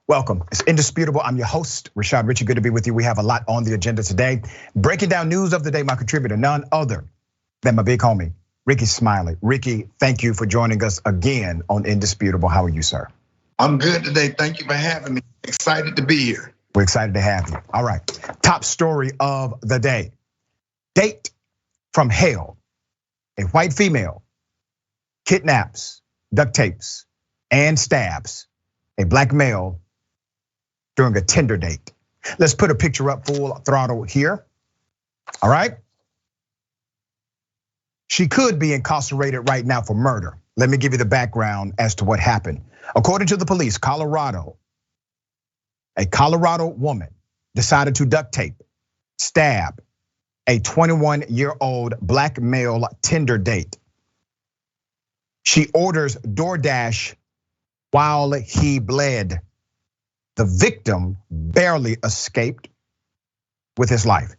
Welcome. It's Indisputable. I'm your host, Richey. Good to be with you. We have a lot on the agenda today. Breaking down news of the day, my contributor, none other than my big homie, Rickey Smiley. Rickey, thank you for joining us again on Indisputable. How are you, sir? I'm good today. Thank you for having me. Excited to be here. We're excited to have you. All right. Top story of the day. Date from hell. A white female kidnaps, duct tapes, and stabs a black male during a Tinder date. Let's put a picture up full throttle here. All right. She could be incarcerated right now for murder. Let me give you the background as to what happened. According to the police, a Colorado woman decided to duct tape, stab a 21-year-old black male Tinder date. She orders Doordash while he bled. The victim barely escaped with his life.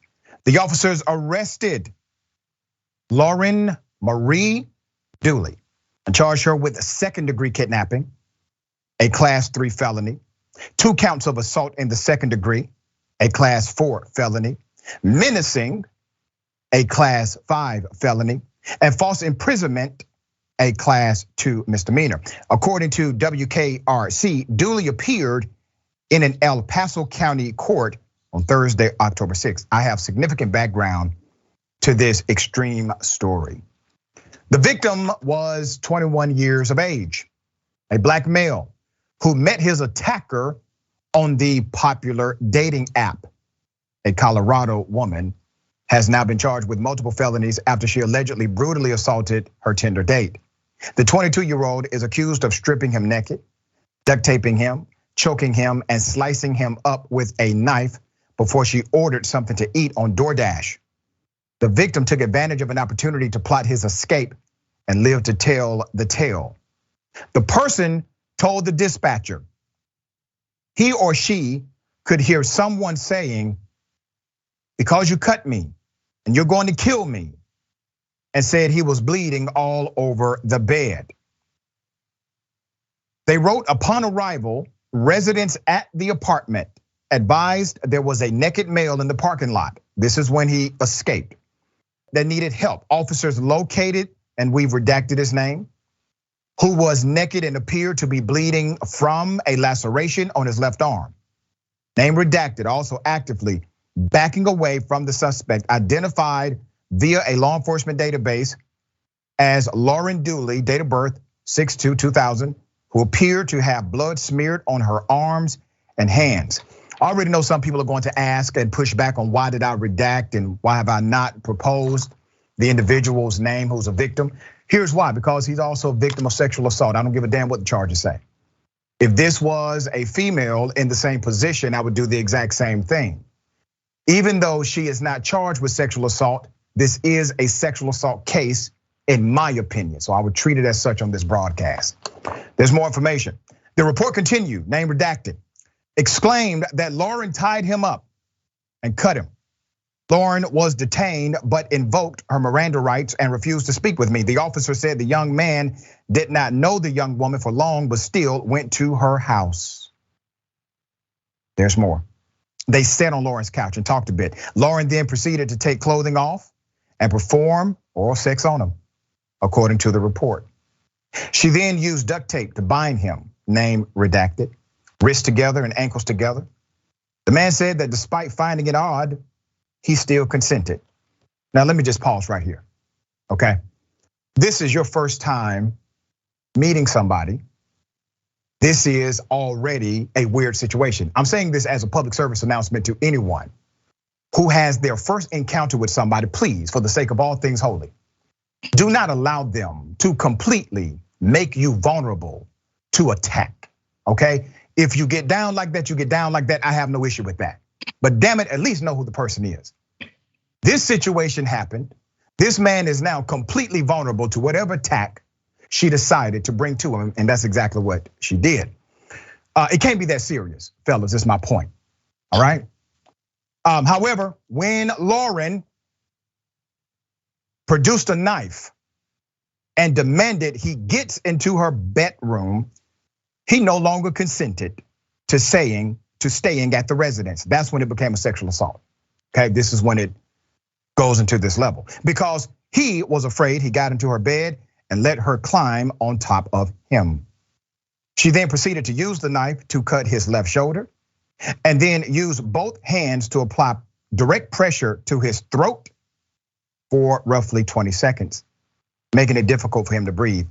The officers arrested Lauren Marie Dooley and charged her with second-degree kidnapping, a class 3 felony, 2 counts of assault in the second degree, a class 4 felony, menacing, a class 5 felony, and false imprisonment, a class 2 misdemeanor. According to WKRC, Dooley appeared in an El Paso County court on Thursday, October 6th. I have significant background to this extreme story. The victim was 21 years of age, a black male who met his attacker on the popular dating app. A Colorado woman has now been charged with multiple felonies after she allegedly brutally assaulted her Tinder date. The 22-year-old is accused of stripping him naked, duct taping him, choking him, and slicing him up with a knife before she ordered something to eat on DoorDash. The victim took advantage of an opportunity to plot his escape and live to tell the tale. The person told the dispatcher he or she could hear someone saying, "Because you cut me and you're going to kill me," and said he was bleeding all over the bed. They wrote, upon arrival, residents at the apartment advised there was a naked male in the parking lot. This is when he escaped. That needed help. Officers located, and we've redacted his name, who was naked and appeared to be bleeding from a laceration on his left arm. Name redacted, also actively backing away from the suspect, identified via a law enforcement database as Lauren Dooley, date of birth 6/2/2000, who appeared to have blood smeared on her arms and hands. I already know some people are going to ask and push back on why did I redact and why have I not proposed the individual's name who's a victim. Here's why, because he's also a victim of sexual assault. I don't give a damn what the charges say. If this was a female in the same position, I would do the exact same thing. Even though she is not charged with sexual assault, this is a sexual assault case in my opinion. So I would treat it as such on this broadcast. There's more information. The report continued, name redacted, exclaimed that Lauren tied him up and cut him. Lauren was detained but invoked her Miranda rights and refused to speak with me. The officer said the young man did not know the young woman for long, but still went to her house. There's more. They sat on Lauren's couch and talked a bit. Lauren then proceeded to take clothing off and perform oral sex on him, according to the report. She then used duct tape to bind him, name redacted, wrists together and ankles together. The man said that despite finding it odd, he still consented. Now let me just pause right here, okay? This is your first time meeting somebody. This is already a weird situation. I'm saying this as a public service announcement to anyone who has their first encounter with somebody. Please, for the sake of all things holy, do not allow them to completely make you vulnerable to attack, okay? If you get down like that, you get down like that. I have no issue with that. But damn it, at least know who the person is. This situation happened. This man is now completely vulnerable to whatever attack she decided to bring to him, and that's exactly what she did. It can't be that serious, fellas, is my point, all right? However, when Lauren produced a knife and demanded he gets into her bedroom, he no longer consented. to staying at the residence. That's when it became a sexual assault. Okay, this is when it goes into this level. Because he was afraid, he got into her bed and let her climb on top of him. She then proceeded to use the knife to cut his left shoulder, and then use both hands to apply direct pressure to his throat for roughly 20 seconds, making it difficult for him to breathe.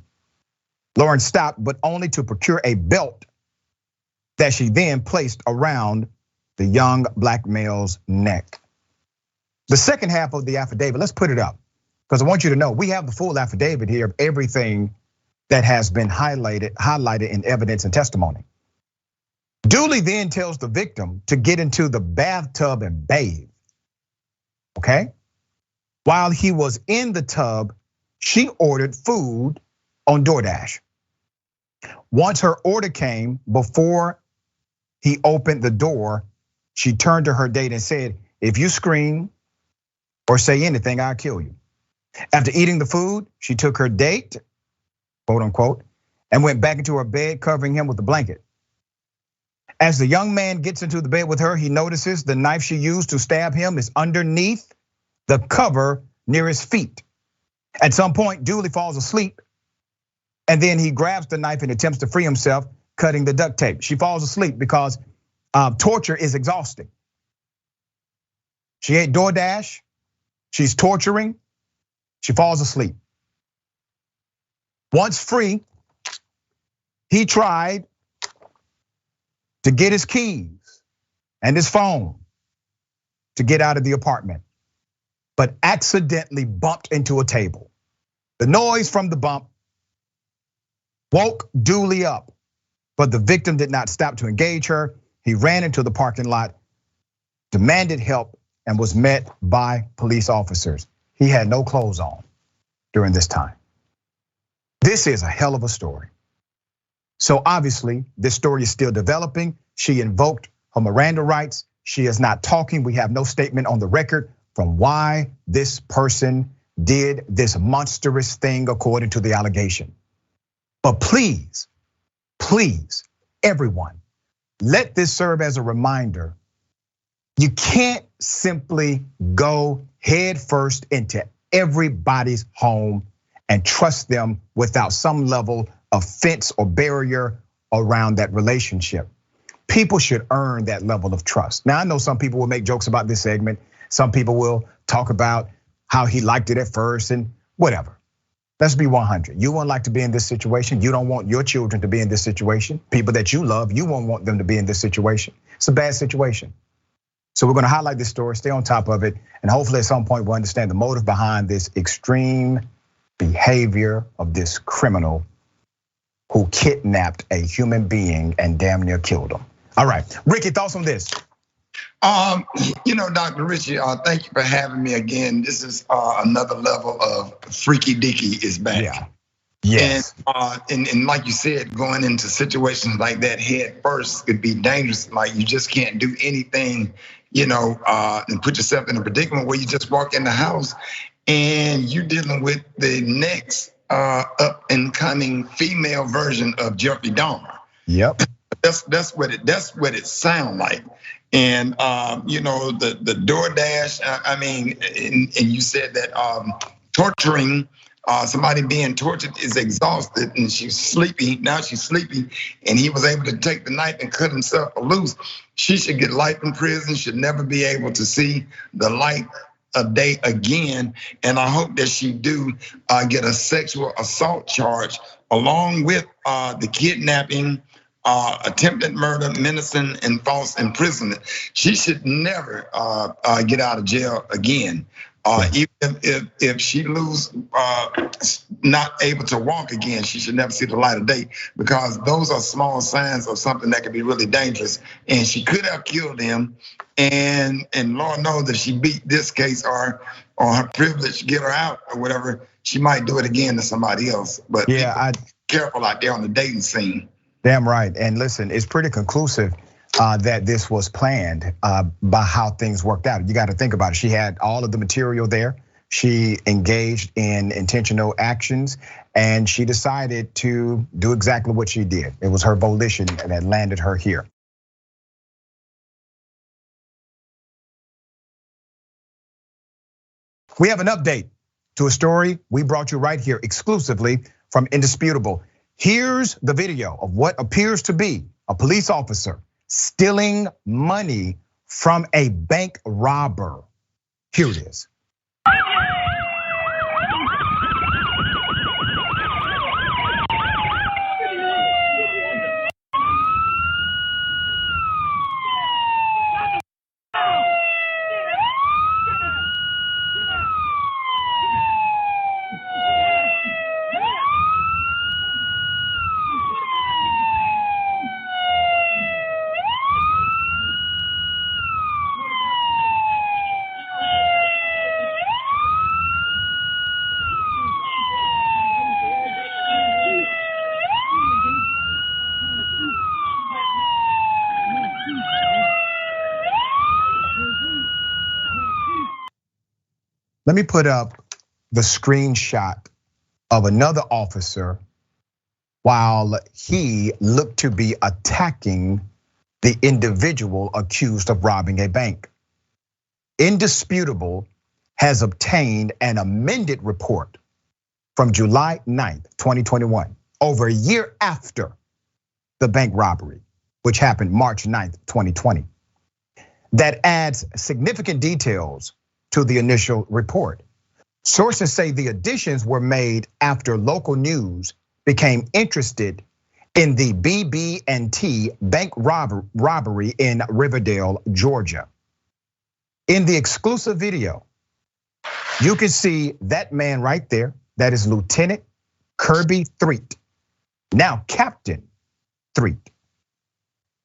Lauren stopped, but only to procure a belt that she then placed around the young black male's neck. The second half of the affidavit, let's put it up, because I want you to know we have the full affidavit here of everything that has been highlighted in evidence and testimony. Dooley then tells the victim to get into the bathtub and bathe, okay? While he was in the tub, she ordered food on Doordash. Once her order came, before he opened the door, she turned to her date and said, "If you scream or say anything, I'll kill you." After eating the food, she took her date, quote unquote, and went back into her bed, covering him with a blanket. As the young man gets into the bed with her, he notices the knife she used to stab him is underneath the cover near his feet. At some point, Dooley falls asleep, and then he grabs the knife and attempts to free himself, cutting the duct tape. She falls asleep because torture is exhausting. She ate Doordash, she's torturing, she falls asleep. Once free, he tried to get his keys and his phone to get out of the apartment, but accidentally bumped into a table. The noise from the bump woke Dooley up, but the victim did not stop to engage her. He ran into the parking lot, demanded help, and was met by police officers. He had no clothes on during this time. This is a hell of a story. So obviously, this story is still developing. She invoked her Miranda rights. She is not talking. We have no statement on the record from why this person did this monstrous thing according to the allegation. But please, please, everyone, let this serve as a reminder. You can't simply go head first into everybody's home and trust them without some level of fence or barrier around that relationship. People should earn that level of trust. Now, I know some people will make jokes about this segment. Some people will talk about how he liked it at first and whatever. Let's be 100. You wouldn't like to be in this situation. You don't want your children to be in this situation. People that you love, you won't want them to be in this situation. It's a bad situation. So we're gonna highlight this story, stay on top of it, and hopefully at some point we'll understand the motive behind this extreme behavior of this criminal who kidnapped a human being and damn near killed him. All right, Rickey, thoughts on this? Dr. Richey, thank you for having me again. This is another level of freaky dicky is back. Yeah. Yes. And like you said, going into situations like that head first could be dangerous. Like you just can't do anything, and put yourself in a predicament where you just walk in the house and you're dealing with the next up and coming female version of Jeffrey Dahmer. Yep. That's what it sounds like. And the Doordash, and you said that torturing, somebody being tortured is exhausted and she's sleepy. Now she's sleepy, and he was able to take the knife and cut himself loose. She should get life in prison, should never be able to see the light of day again. And I hope that she do get a sexual assault charge along with the kidnapping, attempted murder, menacing, and false imprisonment. She should never get out of jail again. Even if she lose, not able to walk again, she should never see the light of day, because those are small signs of something that could be really dangerous. And she could have killed him, and Lord knows that she beat this case or her privilege get her out or whatever, she might do it again to somebody else. But yeah, careful out there on the dating scene. Damn right. And listen, it's pretty conclusive that this was planned by how things worked out. You got to think about it. She had all of the material there. She engaged in intentional actions, and she decided to do exactly what she did. It was her volition that landed her here. We have an update to a story we brought you right here exclusively from Indisputable. Here's the video of what appears to be a police officer stealing money from a bank robber. Here it is. Let me put up the screenshot of another officer while he looked to be attacking the individual accused of robbing a bank. Indisputable has obtained an amended report from July 9th, 2021, over a year after the bank robbery, which happened March 9th, 2020, that adds significant details to the initial report. Sources say the additions were made after local news became interested in the BB&T bank robbery in Riverdale, Georgia. In the exclusive video, you can see that man right there. That is Lieutenant Kirby Threet, now Captain Threet.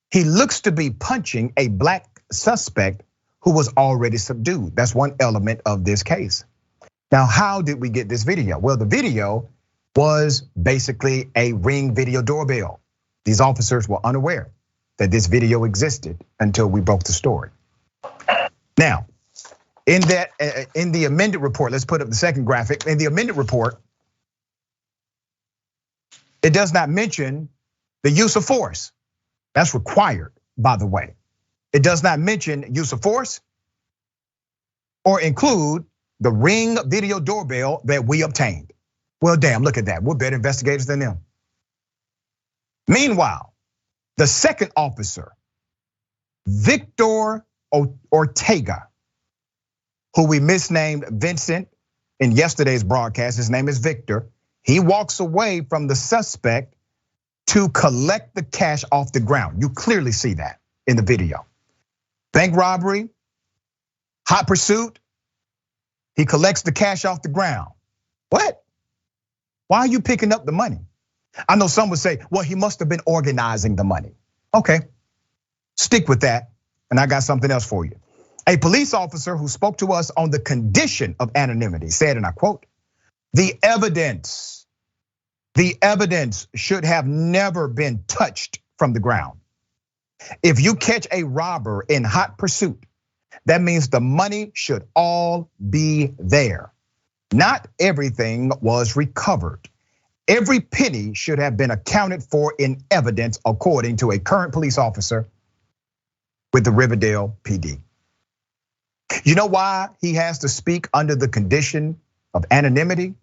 He looks to be punching a black suspect who was already subdued. That's one element of this case. Now, how did we get this video? Well, the video was basically a Ring video doorbell. These officers were unaware that this video existed until we broke the story. Now, in the amended report, let's put up the second graphic. In the amended report, it does not mention the use of force. That's required, by the way. It does not mention use of force or include the Ring video doorbell that we obtained. Well, damn, look at that. We're better investigators than them. Meanwhile, the second officer, Victor Ortega, who we misnamed Vincent in yesterday's broadcast, his name is Victor. He walks away from the suspect to collect the cash off the ground. You clearly see that in the video. Bank robbery, hot pursuit. He collects the cash off the ground. What? Why are you picking up the money? I know some would say, well, he must have been organizing the money. Okay, stick with that. And I got something else for you. A police officer who spoke to us on the condition of anonymity said, and I quote, the evidence should have never been touched from the ground. If you catch a robber in hot pursuit, that means the money should all be there. Not everything was recovered. Every penny should have been accounted for in evidence, according to a current police officer with the Riverdale PD. You know why he has to speak under the condition of anonymity?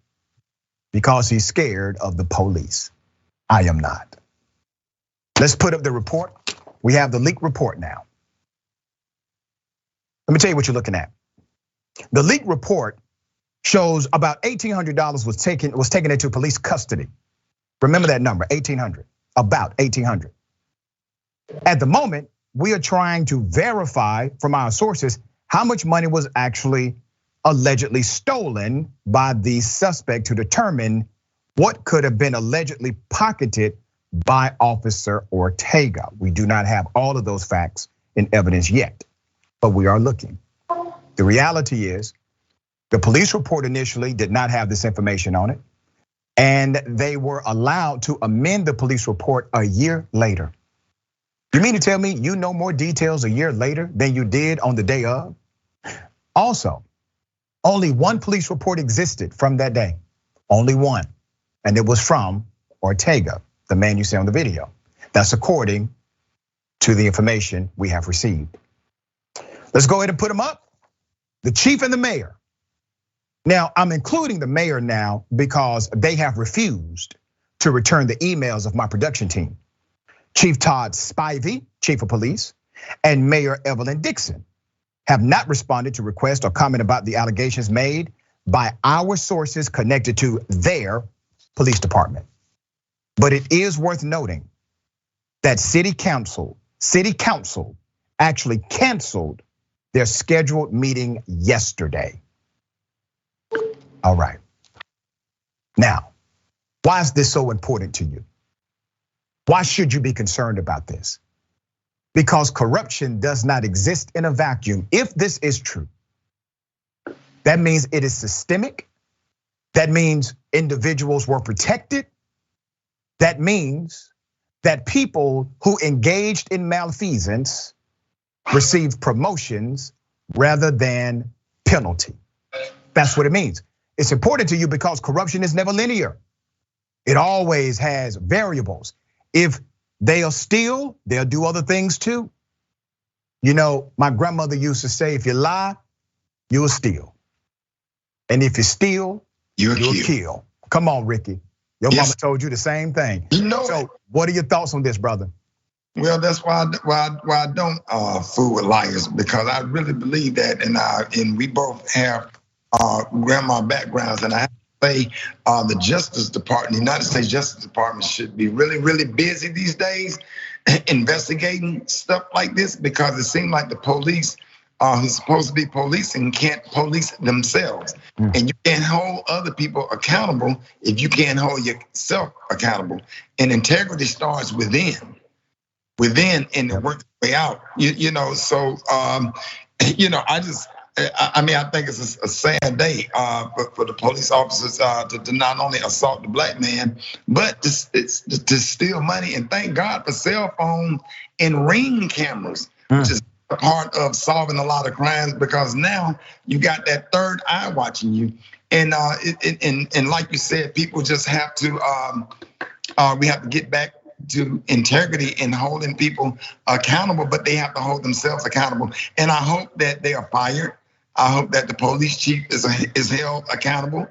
Because he's scared of the police. I am not. Let's put up the report. We have the leaked report now. Let me tell you what you're looking at. The leaked report shows about $1,800 was taken into police custody. Remember that number, 1,800, about 1,800. At the moment, we are trying to verify from our sources how much money was actually allegedly stolen by the suspect to determine what could have been allegedly pocketed by Officer Ortega. We do not have all of those facts in evidence yet, but we are looking. The reality is, the police report initially did not have this information on it, and they were allowed to amend the police report a year later. You mean to tell me you know more details a year later than you did on the day of? Also, only one police report existed from that day, only one, and it was from Ortega, the man you see on the video. That's according to the information we have received. Let's go ahead and put them up. The chief and the mayor Now, I'm including the mayor now because they have refused to return the emails of my production team. Chief Todd Spivey, chief of police, and Mayor Evelyn Dixon have not responded to requests or comment about the allegations made by our sources connected to their police department. But it is worth noting that city council actually canceled their scheduled meeting yesterday. All right. Now, why is this so important to you? Why should you be concerned about this? Because corruption does not exist in a vacuum. If this is true, that means it is systemic. That means individuals were protected. That means that people who engaged in malfeasance received promotions rather than penalty. That's what it means. It's important to you because corruption is never linear. It always has variables. If they'll steal, they'll do other things too. You know, my grandmother used to say, if you lie, you'll steal. And if you steal, you'll kill. Come on, Ricky. Your mama told you the same thing. You know. So what are your thoughts on this, brother? Well, that's why I don't fool with liars, because I really believe that, and we both have grandma backgrounds, and I have to say the Justice Department, the United States Justice Department, should be really, really busy these days investigating stuff like this, because it seems like the police who's supposed to be policing can't police themselves. And you can't hold other people accountable if you can't hold yourself accountable. And integrity starts within and it works way out. So I think it's a sad day for the police officers to not only assault the black man, but to steal money. And thank God for cell phones and Ring cameras, which is a part of solving a lot of crimes, because now you got that third eye watching you. And like you said, people just have to, we have to get back to integrity and holding people accountable, but they have to hold themselves accountable. And I hope that they are fired. I hope that the police chief is held accountable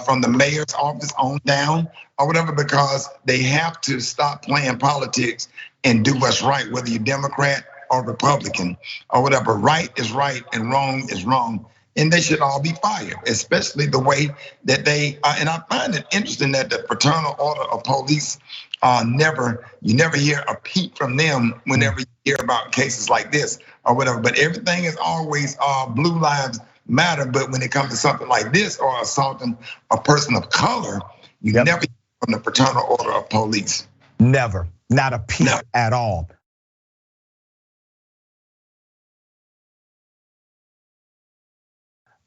from the mayor's office on down or whatever, because they have to stop playing politics and do what's right, whether you're Democrat or Republican or whatever. Right is right and wrong is wrong. And they should all be fired, especially the way that they, and I find it interesting that the fraternal order of police you never hear a peep from them whenever you hear about cases like this or whatever. But everything is always Blue Lives Matter. But when it comes to something like this or assaulting a person of color, you never hear from the fraternal order of police. Never, not a peep at all.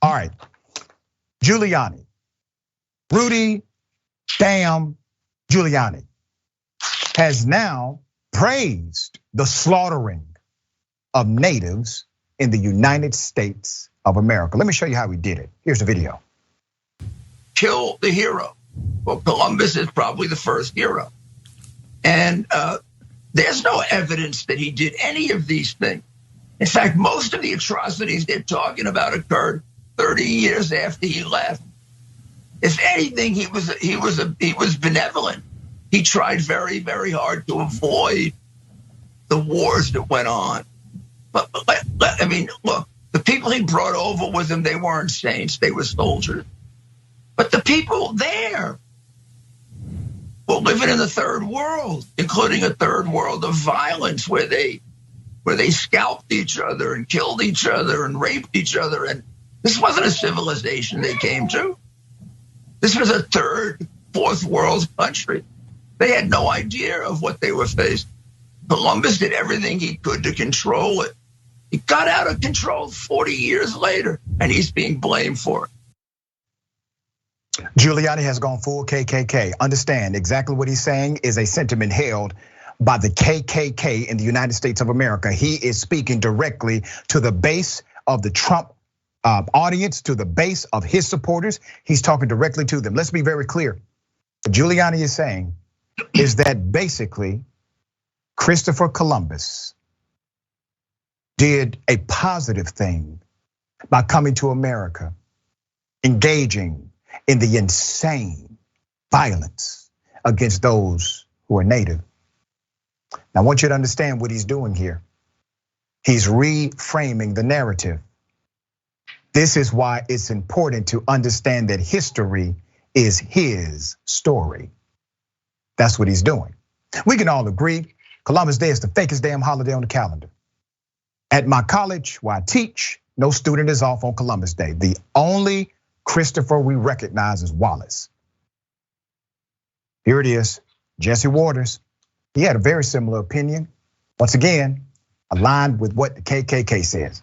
All right, Giuliani, Rudy, damn Giuliani, has now praised the slaughtering of natives in the United States of America. Let me show you how he did it. Here's the video. Kill the hero. Well, Columbus is probably the first hero. And there's no evidence that he did any of these things. In fact, most of the atrocities they're talking about occurred 30 years after he left. If anything, he was benevolent. He tried very, very hard to avoid the wars that went on. But I mean, look, the people he brought over with him, they weren't saints, they were soldiers. But the people there were living in the third world, including a third world of violence where they scalped each other and killed each other and raped each other. And this wasn't a civilization they came to. This was a third, fourth world country. They had no idea of what they were facing. Columbus did everything he could to control it. It got out of control 40 years later, and he's being blamed for it. Giuliani has gone full KKK. Understand exactly what he's saying is a sentiment held by the KKK in the United States of America. He is speaking directly to the base of the Trump audience, to the base of his supporters. He's talking directly to them. Let's be very clear. What Giuliani is saying is that basically Christopher Columbus did a positive thing by coming to America engaging in the insane violence against those who are native. Now, I want you to understand what he's doing here. He's reframing the narrative. This is why it's important to understand that history is his story. That's what he's doing. We can all agree Columbus Day is the fakest damn holiday on the calendar. At my college where I teach, no student is off on Columbus Day. The only Christopher we recognize is Wallace. Here it is, Jesse Waters. He had a very similar opinion. Once again, aligned with what the KKK says.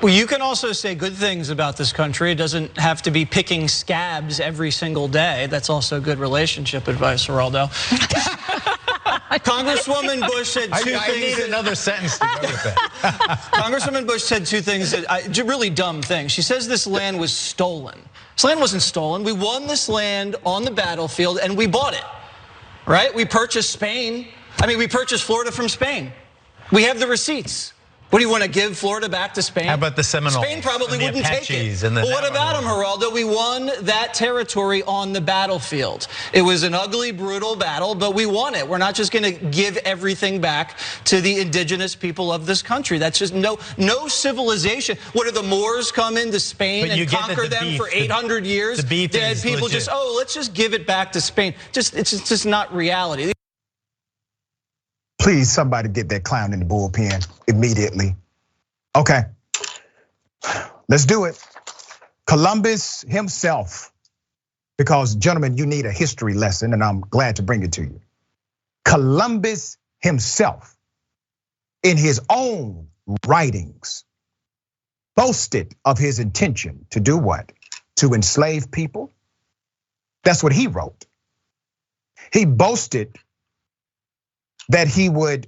Well, you can also say good things about this country. It doesn't have to be picking scabs every single day. That's also good relationship advice, Geraldo. Congresswoman Bush said two things. I need another sentence to go with that. Congresswoman Bush said two things that really dumb things. She says this land was stolen. This land wasn't stolen. We won this land on the battlefield and we bought it, right? We purchased Spain. We purchased Florida from Spain. We have the receipts. What do you want to give Florida back to Spain? How about the Seminoles? Spain probably wouldn't take it. Well, what about them, Geraldo? We won that territory on the battlefield. It was an ugly, brutal battle, but we won it. We're not just going to give everything back to the indigenous people of this country. That's just no civilization. What do the Moors come into Spain and conquer them for 800 years? The beef Dead is people legit. let's just give it back to Spain. It's just not reality. Please, somebody get that clown in the bullpen immediately. Okay, let's do it. Columbus himself, because gentlemen, you need a history lesson and I'm glad to bring it to you. Columbus himself, in his own writings, boasted of his intention to do what? To enslave people. That's what he wrote. He boasted that he would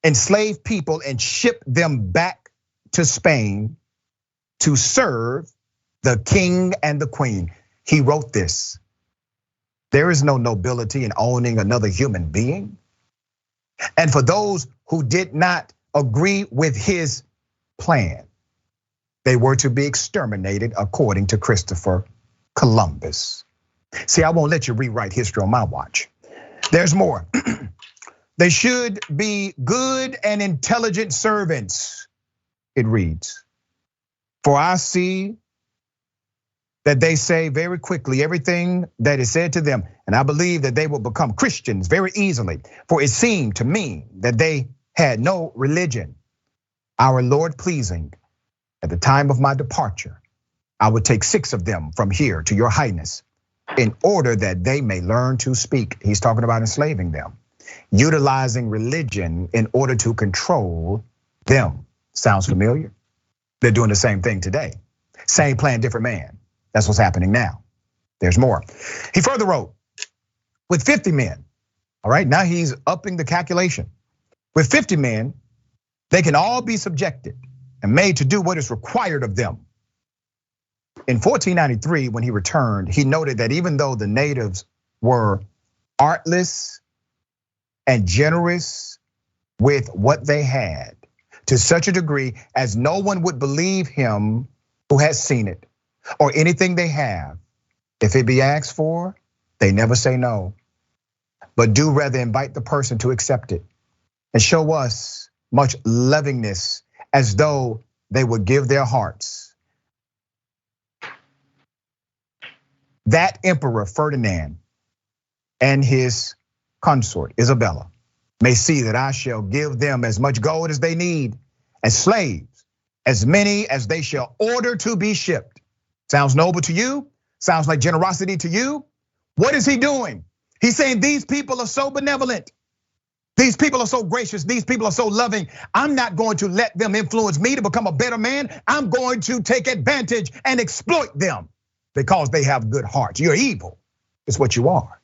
enslave people and ship them back to Spain to serve the king and the queen. He wrote this. There is no nobility in owning another human being. And for those who did not agree with his plan, they were to be exterminated according to Christopher Columbus. See, I won't let you rewrite history on my watch. There's more. They should be good and intelligent servants, it reads. For I see that they say very quickly everything that is said to them, and I believe that they will become Christians very easily. For it seemed to me that they had no religion. Our Lord pleasing, at the time of my departure, I would take 6 of them from here to your highness in order that they may learn to speak. He's talking about enslaving them. Utilizing religion in order to control them. Sounds familiar? They're doing the same thing today. Same plan, different man. That's what's happening now. There's more. He further wrote, with 50 men, all right, now he's upping the calculation. With 50 men, they can all be subjected and made to do what is required of them. In 1493, when he returned, he noted that even though the natives were artless and generous with what they had, to such a degree as no one would believe him who has seen it or anything they have. If it be asked for, they never say no, but do rather invite the person to accept it and show us much lovingness as though they would give their hearts. That Emperor Ferdinand and his consort Isabella may see that I shall give them as much gold as they need, as slaves, as many as they shall order to be shipped. Sounds noble to you? Sounds like generosity to you? What is he doing? He's saying these people are so benevolent. These people are so gracious. These people are so loving. I'm not going to let them influence me to become a better man. I'm going to take advantage and exploit them because they have good hearts. You're evil. It's what you are.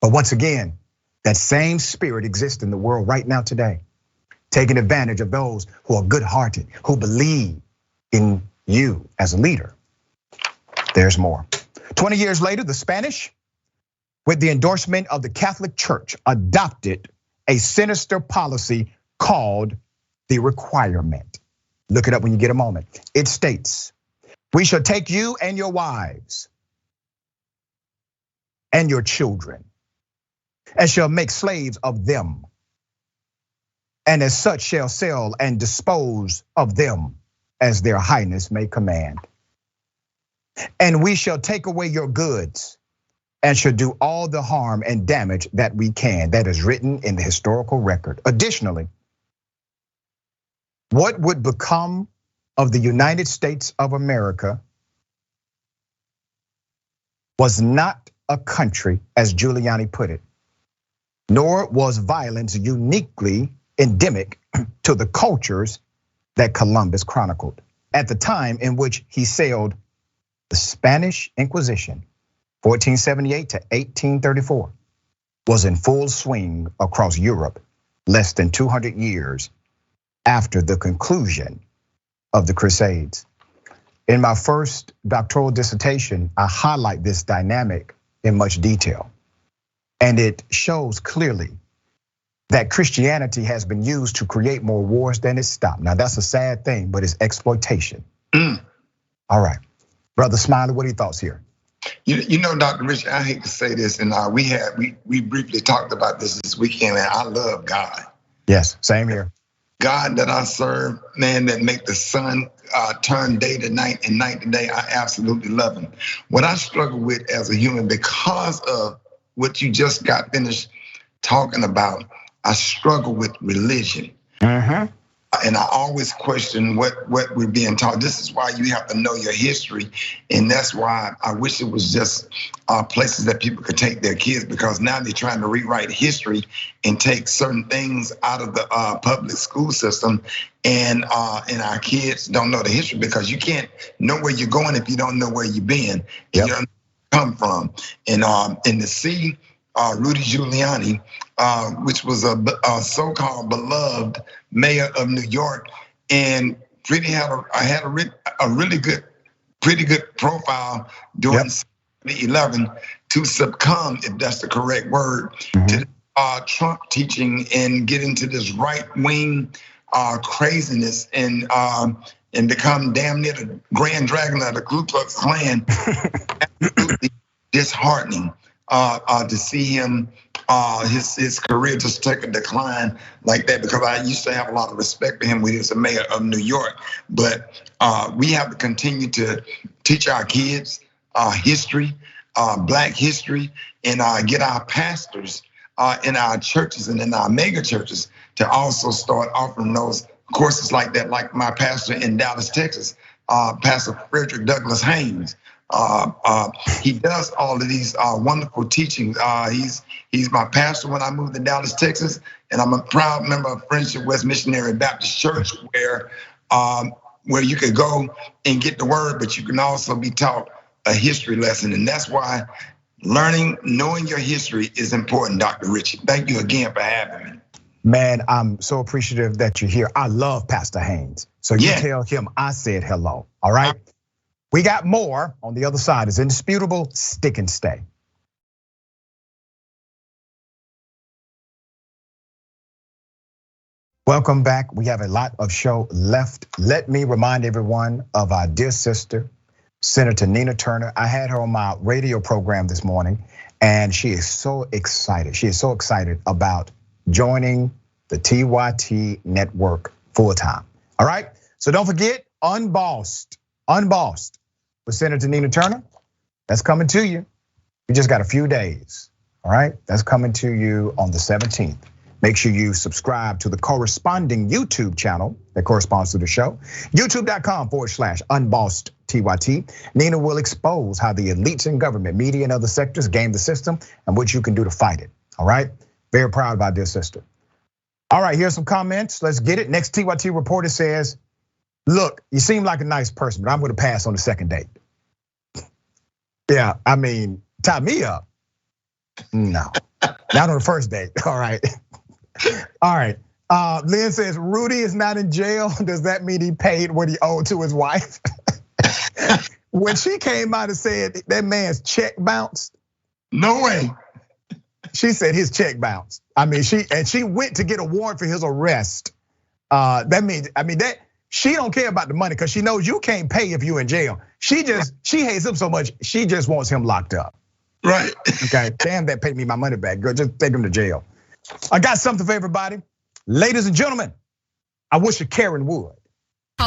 But once again, that same spirit exists in the world right now today, taking advantage of those who are good-hearted, who believe in you as a leader. There's more. 20 years later, the Spanish, with the endorsement of the Catholic Church, adopted a sinister policy called the requirement. Look it up when you get a moment. It states We shall take you and your wives and your children, and shall make slaves of them, and as such shall sell and dispose of them as their highness may command. And we shall take away your goods and shall do all the harm and damage that we can. That is written in the historical record. Additionally, what would become of the United States of America was not a country, as Giuliani put it, nor was violence uniquely endemic to the cultures that Columbus chronicled. At the time in which he sailed, the Spanish Inquisition, 1478 to 1834, was in full swing across Europe less than 200 years after the conclusion of the Crusades. In my first doctoral dissertation, I highlight this dynamic in much detail. And it shows clearly that Christianity has been used to create more wars than it's stopped. Now that's a sad thing, but it's exploitation. All right, Brother Smiley, what are your thoughts here? You know, Dr. Richey, I hate to say this, and we briefly talked about this weekend, and I love God. Yes, same here. God that I serve, man, that make the sun turn day to night and night to day, I absolutely love him. What I struggle with as a human, because of what you just got finished talking about, I struggle with religion. And I always question what we're being taught. This is why you have to know your history. And that's why I wish it was just places that people could take their kids, because now they're trying to rewrite history and take certain things out of the public school system. And our kids don't know the history, because you can't know where you're going if you don't know where you've been. And you don't know where you come from. And to see Rudy Giuliani, which was a so-called beloved mayor of New York, and had a really good, pretty good profile during 2011 to succumb, if that's the correct word, to Trump teaching and get into this right-wing craziness and become damn near the Grand Dragon of the Ku Klux Klan. Absolutely disheartening. To see him, his career just take a decline like that, because I used to have a lot of respect for him when he was the mayor of New York. But we have to continue to teach our kids history, Black history, and get our pastors in our churches and in our mega churches to also start offering those courses like that, like my pastor in Dallas, Texas, Pastor Frederick Douglass Haynes. He does all of these wonderful teachings. He's my pastor when I moved to Dallas, Texas, and I'm a proud member of Friendship West Missionary Baptist Church, where you could go and get the word, but you can also be taught a history lesson. And that's why knowing your history is important, Dr. Richey. Thank you again for having me. Man, I'm so appreciative that you're here. I love Pastor Haynes. So you tell him I said hello, all right? We got more on the other side. It's Indisputable. Stick and stay. Welcome back. We have a lot of show left. Let me remind everyone of our dear sister, Senator Nina Turner. I had her on my radio program this morning, and she is so excited. She is so excited about joining the TYT network full time. All right. So don't forget, Unbossed with Senator Nina Turner. That's coming to you. We just got a few days. All right. That's coming to you on the 17th. Make sure you subscribe to the corresponding YouTube channel that corresponds to the show. YouTube.com/Unbossed TYT. Nina will expose how the elites in government, media, and other sectors game the system and what you can do to fight it. All right. Very proud of our dear sister. All right, here's some comments. Let's get it. Next TYT reporter says, look, you seem like a nice person, but I'm gonna pass on the second date. Yeah, I mean, tie me up. No, not on the first date. All right. All right. Lynn says, Rudy is not in jail. Does that mean he paid what he owed to his wife? When she came out and said that man's check bounced. No way. She said his check bounced. I mean, she went to get a warrant for his arrest. That means, She don't care about the money because she knows you can't pay if you in jail. She hates him so much, she just wants him locked up. Right. Okay, damn that paid me my money back, girl, just take him to jail. I got something for everybody. Ladies and gentlemen, I wish a Karen would.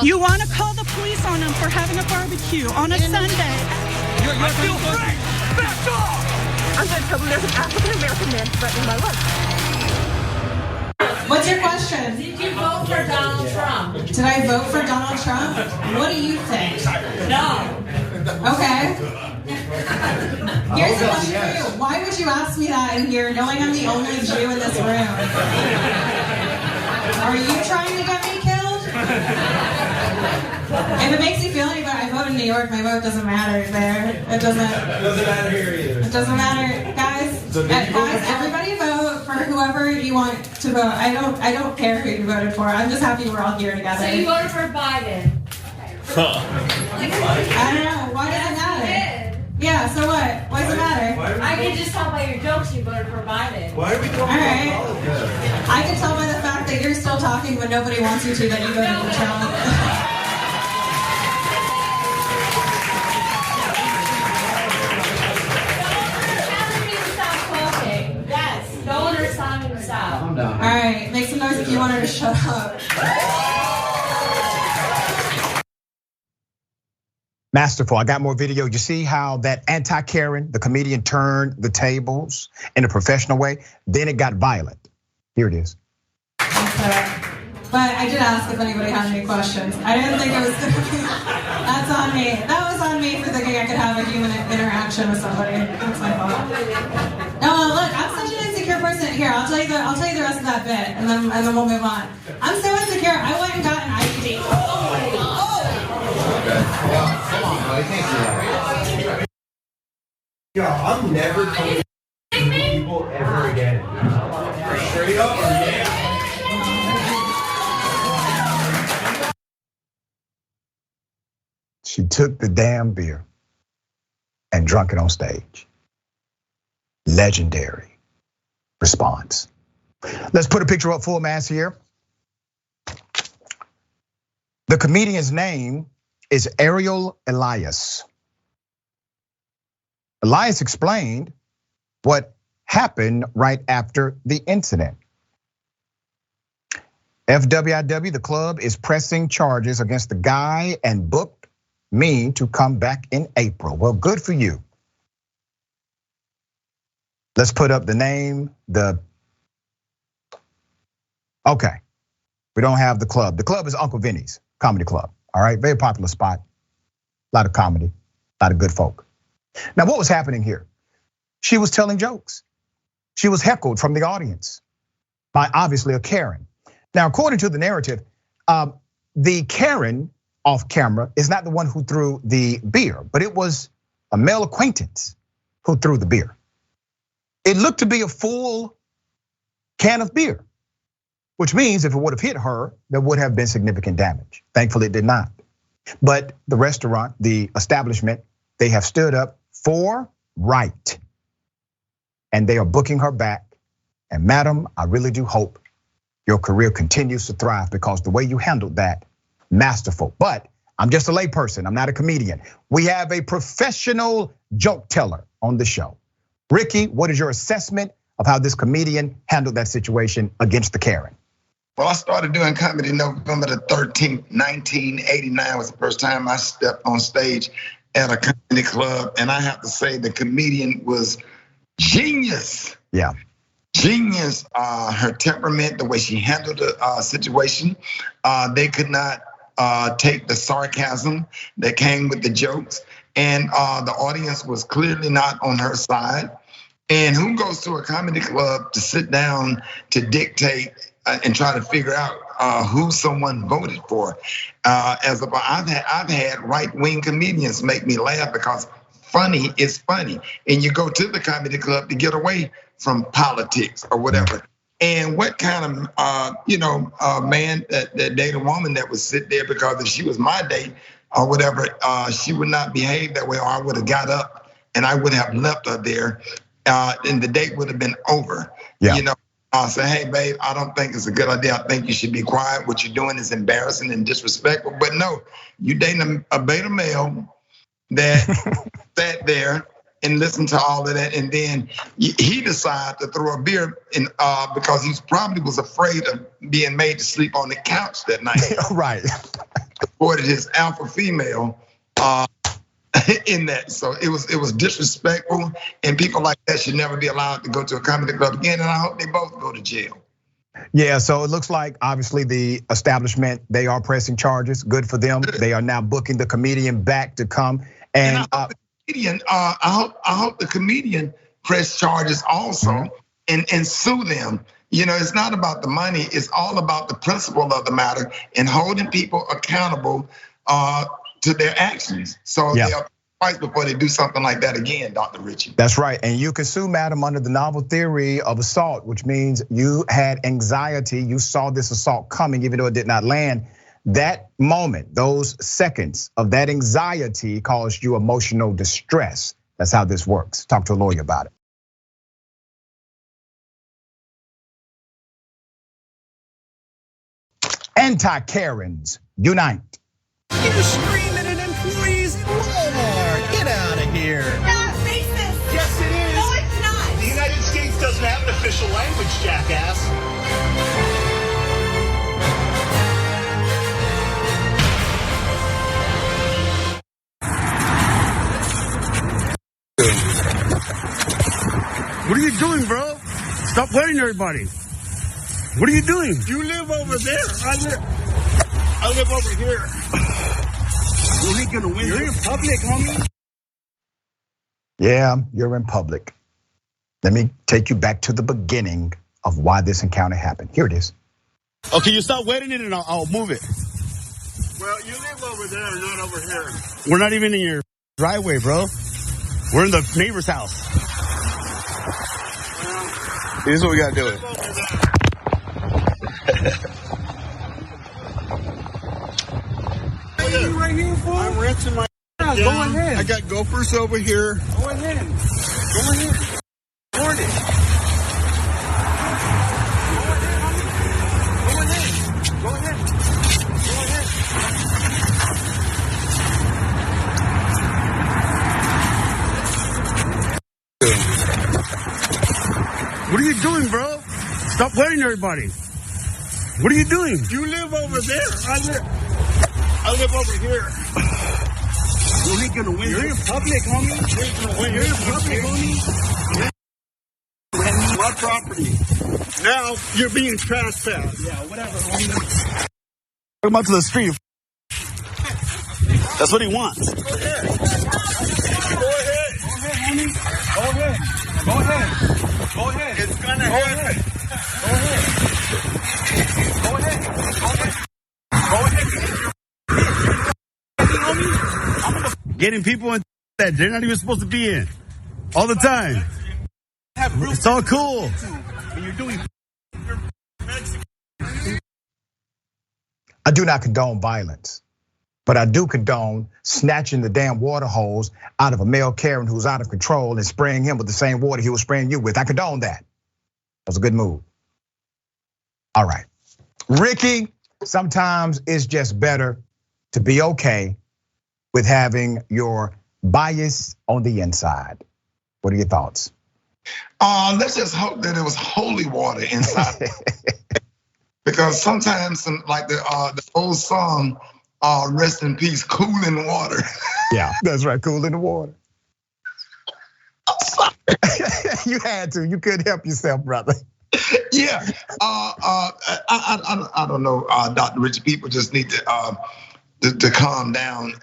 You want to call the police on them for having a barbecue on a Sunday. You're still free! Back off! I'm going to tell them there's an African-American man threatening my life. What's your question? Did you vote for Donald Trump? Did I vote for Donald Trump? What do you think? No. Okay. Here's a question for you. Why would you ask me that in here knowing I'm the only Jew in this room? Are you trying to get me killed? If it makes you feel any better, I vote in New York. My vote doesn't matter there. It doesn't matter here either. It doesn't matter, guys. Everybody vote for whoever you want to vote. I don't care who you voted for. I'm just happy we're all here together. So you voted for Biden. I don't know. Why does it matter? Yeah. So what? Why does it matter? I can just tell by your jokes you voted for Biden. Why are we talking all right. about politics? I can tell by the fact that you're still talking when nobody wants you to that you voted for Trump. All right, make some noise if you want her to shut up. Masterful. I got more video. You see how that anti-Karen, the comedian, turned the tables in a professional way? Then it got violent. Here it is. But I did ask if anybody had any questions. I didn't think it was gonna be. That's on me. That was on me for thinking I could have a human interaction with somebody. That's my fault. No, look, I'm such an insecure person. Here, I'll tell you the rest of that bit, and then we'll move on. I'm so insecure. I went and got an IUD. Okay. Come on, buddy. Thank you. Yo, I'm never telling people ever again. Straight up or yeah. She took the damn beer and drunk it on stage. Legendary response. Let's put a picture up full mass here. The comedian's name is Ariel Elias. Elias explained what happened right after the incident. FWIW, the club, is pressing charges against the guy and booked me to come back in April. Well, good for you. Let's put up the name, okay. We don't have the club. The club is Uncle Vinny's Comedy Club, all right? Very popular spot, a lot of comedy, a lot of good folk. Now, what was happening here? She was telling jokes. She was heckled from the audience by obviously a Karen. Now, according to the narrative, the Karen off camera is not the one who threw the beer, but it was a male acquaintance who threw the beer. It looked to be a full can of beer, which means if it would have hit her, there would have been significant damage. Thankfully, it did not. But the restaurant, the establishment, they have stood up for right. And they are booking her back. And madam, I really do hope your career continues to thrive because the way you handled that, masterful. But I'm just a layperson, I'm not a comedian. We have a professional joke teller on the show. Rickey, what is your assessment of how this comedian handled that situation against the Karen? Well, I started doing comedy November the 13th, 1989 was the first time I stepped on stage at a comedy club. And I have to say the comedian was genius. Yeah. Genius, her temperament, the way she handled the situation. They could not take the sarcasm that came with the jokes. And the audience was clearly not on her side. And who goes to a comedy club to sit down to dictate and try to figure out who someone voted for? I've had right-wing comedians make me laugh because funny is funny. And you go to the comedy club to get away from politics or whatever. And what kind of man that date a woman that would sit there, because if she was my date or whatever, she would not behave that way, or I would have got up and I would have left her there, and the date would have been over. Yeah. You know, I said, hey, babe, I don't think it's a good idea. I think you should be quiet. What you're doing is embarrassing and disrespectful. But no, you dating a beta male that sat there and listened to all of that. And then he decided to throw a beer in because he probably was afraid of being made to sleep on the couch that night. Right. Supported his alpha female in that. So it was disrespectful, and people like that should never be allowed to go to a comedy club again. And I hope they both go to jail. Yeah, so it looks like obviously the establishment, they are pressing charges. Good for them. They are now booking the comedian back to come. And I hope the comedian press charges also and sue them. You know, it's not about the money, it's all about the principle of the matter and holding people accountable to their actions. So they'll fight before they do something like that again, Dr. Richey. That's right, and you can sue madam under the novel theory of assault, which means you had anxiety, you saw this assault coming even though it did not land. That moment, those seconds of that anxiety caused you emotional distress. That's how this works. Talk to a lawyer about it. Anti-Karens unite. You're screaming at employees in Walmart. Get out of here. Not racist. Yes, it is. No, it's not. The United States doesn't have an official language, jackass. What are you doing, bro? Stop letting everybody. What are you doing? You live over there. I live over here. You ain't gonna win. You're in public, homie. Yeah, you're in public. Let me take you back to the beginning of why this encounter happened. Here it is. Okay, you stop wetting it and I'll move it. Well, you live over there, not over here. We're not even in your driveway, bro. We're in the neighbor's house. This is what we gotta do it. What are you right here for? I'm renting my. Yeah, go ahead. I got gophers over here. Go ahead. Go ahead. Morning. Go ahead. What are you doing, bro? Stop letting everybody. What are you doing? You live over there. I live over here. You ain't gonna win. You're in public, homie. You're in public, homie. My property. Now you're being trespassed. Yeah, whatever, homie. Come out to the street. That's what he wants. Go ahead. Go ahead. Go ahead, homie. Go ahead. Go ahead. Go ahead. It's gonna happen. Go ahead. Go ahead. Go ahead. Getting people in that they're not even supposed to be in all the time. It's all cool. I do not condone violence, but I do condone snatching the damn water hose out of a male Karen who's out of control and spraying him with the same water he was spraying you with. I condone that. That was a good move. All right. Rickey, sometimes it's just better to be okay with having your bias on the inside. What are your thoughts? Let's just hope that it was holy water inside. Because sometimes, like the old song, "Rest in Peace, cool in the water." Yeah, that's right, cool in the water. You had to. You couldn't help yourself, brother. Yeah, I don't know, Dr. Richey. People just need to calm down.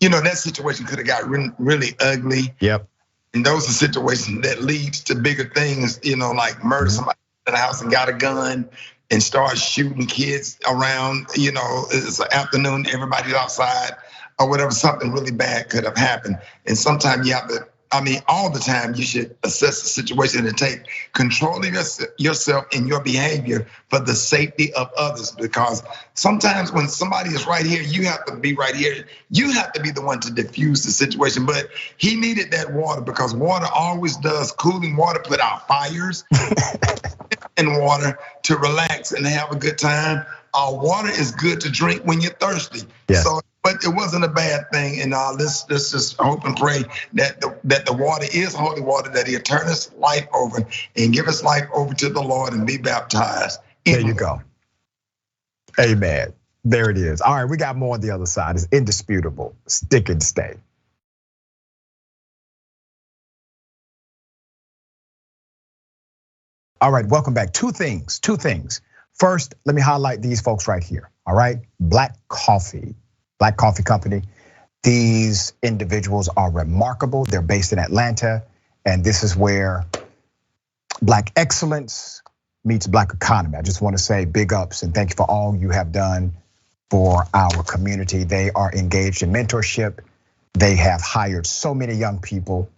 You know, that situation could have got really ugly. Yep. And those are situations that leads to bigger things. You know, like murder somebody in the house and got a gun and start shooting kids around. You know, it's an afternoon, everybody's outside or whatever. Something really bad could have happened. And sometimes you have to. I mean, all the time you should assess the situation and take control of yourself and your behavior for the safety of others. Because sometimes when somebody is right here, you have to be right here. You have to be the one to diffuse the situation. But he needed that water because water always does. Cooling water put out fires. and water to relax and have a good time. Water is good to drink when you're thirsty. Yes. So, but it wasn't a bad thing. And let's just hope and pray that the water is holy water, that He'll turn His life over and give His life over to the Lord and be baptized. There you go. Amen. There it is. All right, we got more on the other side. It's indisputable. Stick and stay. All right, welcome back. Two things. First, let me highlight these folks right here. All right, Black Coffee Company. These individuals are remarkable. They're based in Atlanta, and this is where Black excellence meets Black economy. I just want to say big ups and thank you for all you have done for our community. They are engaged in mentorship. They have hired so many young people,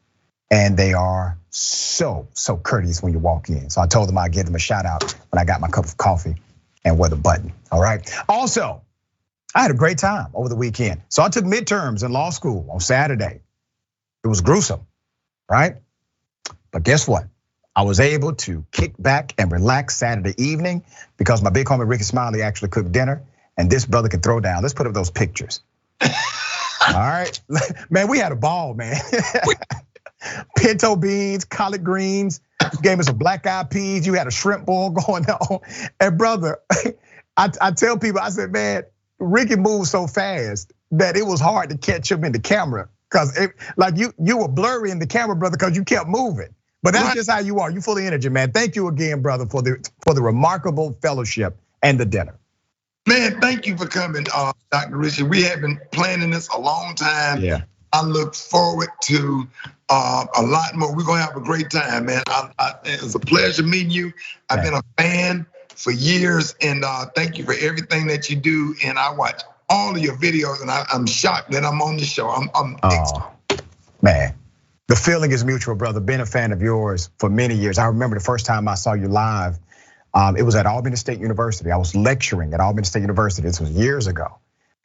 and they are so courteous when you walk in. So I told them I'd give them a shout out when I got my cup of coffee and wear the button, all right? Also, I had a great time over the weekend. So I took midterms in law school on Saturday. It was gruesome, right? But guess what? I was able to kick back and relax Saturday evening because my big homie Rickey Smiley actually cooked dinner, and this brother can throw down. Let's put up those pictures. All right, man, we had a ball, man. Pinto beans, collard greens, gave me some black eyed peas. You had a shrimp boil going on. And brother, I tell people, I said, man, Rickey moved so fast that it was hard to catch him in the camera. Cause like you were blurry in the camera, brother, because you kept moving. But that's just how you are. You full of energy, man. Thank you again, brother, for the remarkable fellowship and the dinner. Man, thank you for coming, Dr. Richey. We have been planning this a long time. Yeah. I look forward to a lot more. We're gonna have a great time, man. It was a pleasure meeting you. I've been a fan for years, and thank you for everything that you do. And I watch all of your videos, and I'm shocked that I'm on the show. Man, the feeling is mutual, brother. Been a fan of yours for many years. I remember the first time I saw you live. It was at Albany State University. I was lecturing at Albany State University. This was years ago.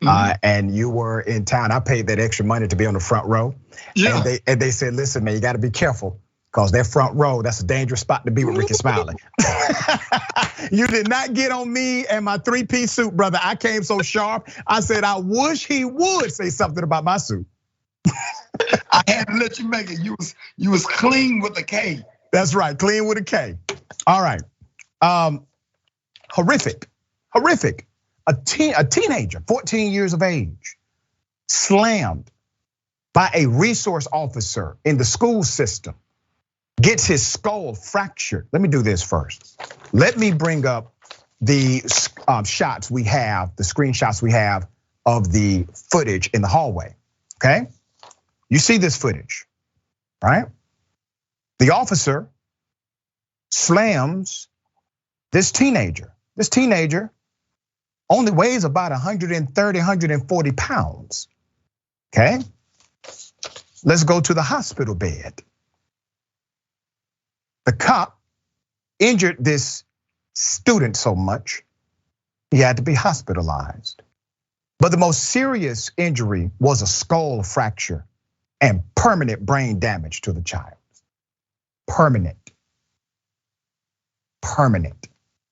And you were in town. I paid that extra money to be on the front row. Yeah. And they said, listen, man, you gotta be careful, because that front row, that's a dangerous spot to be with Rickey Smiley. You did not get on me and my 3-piece suit, brother. I came so sharp. I said, I wish he would say something about my suit. I had to let you make it. You was clean with a K. That's right, clean with a K. All right, horrific. A teenager, 14 years of age, slammed by a resource officer in the school system, gets his skull fractured. Let me do this first. Let me bring up the shots we have, the screenshots we have of the footage in the hallway, okay? You see this footage, right? The officer slams this teenager. This teenager only weighs about 130, 140 pounds, okay? Let's go to the hospital bed. The cop injured this student so much, he had to be hospitalized. But the most serious injury was a skull fracture and permanent brain damage to the child. Permanent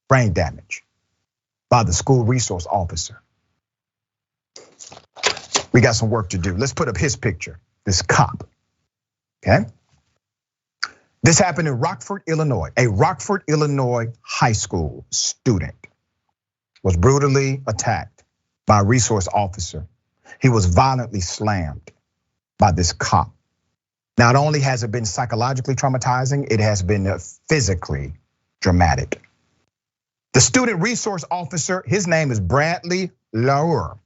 brain damage by the school resource officer. We got some work to do. Let's put up his picture, this cop, okay? This happened in Rockford, Illinois. A Rockford, Illinois high school student was brutally attacked by a resource officer. He was violently slammed by this cop. Not only has it been psychologically traumatizing, it has been physically dramatic. The student resource officer, his name is Bradley Lauer,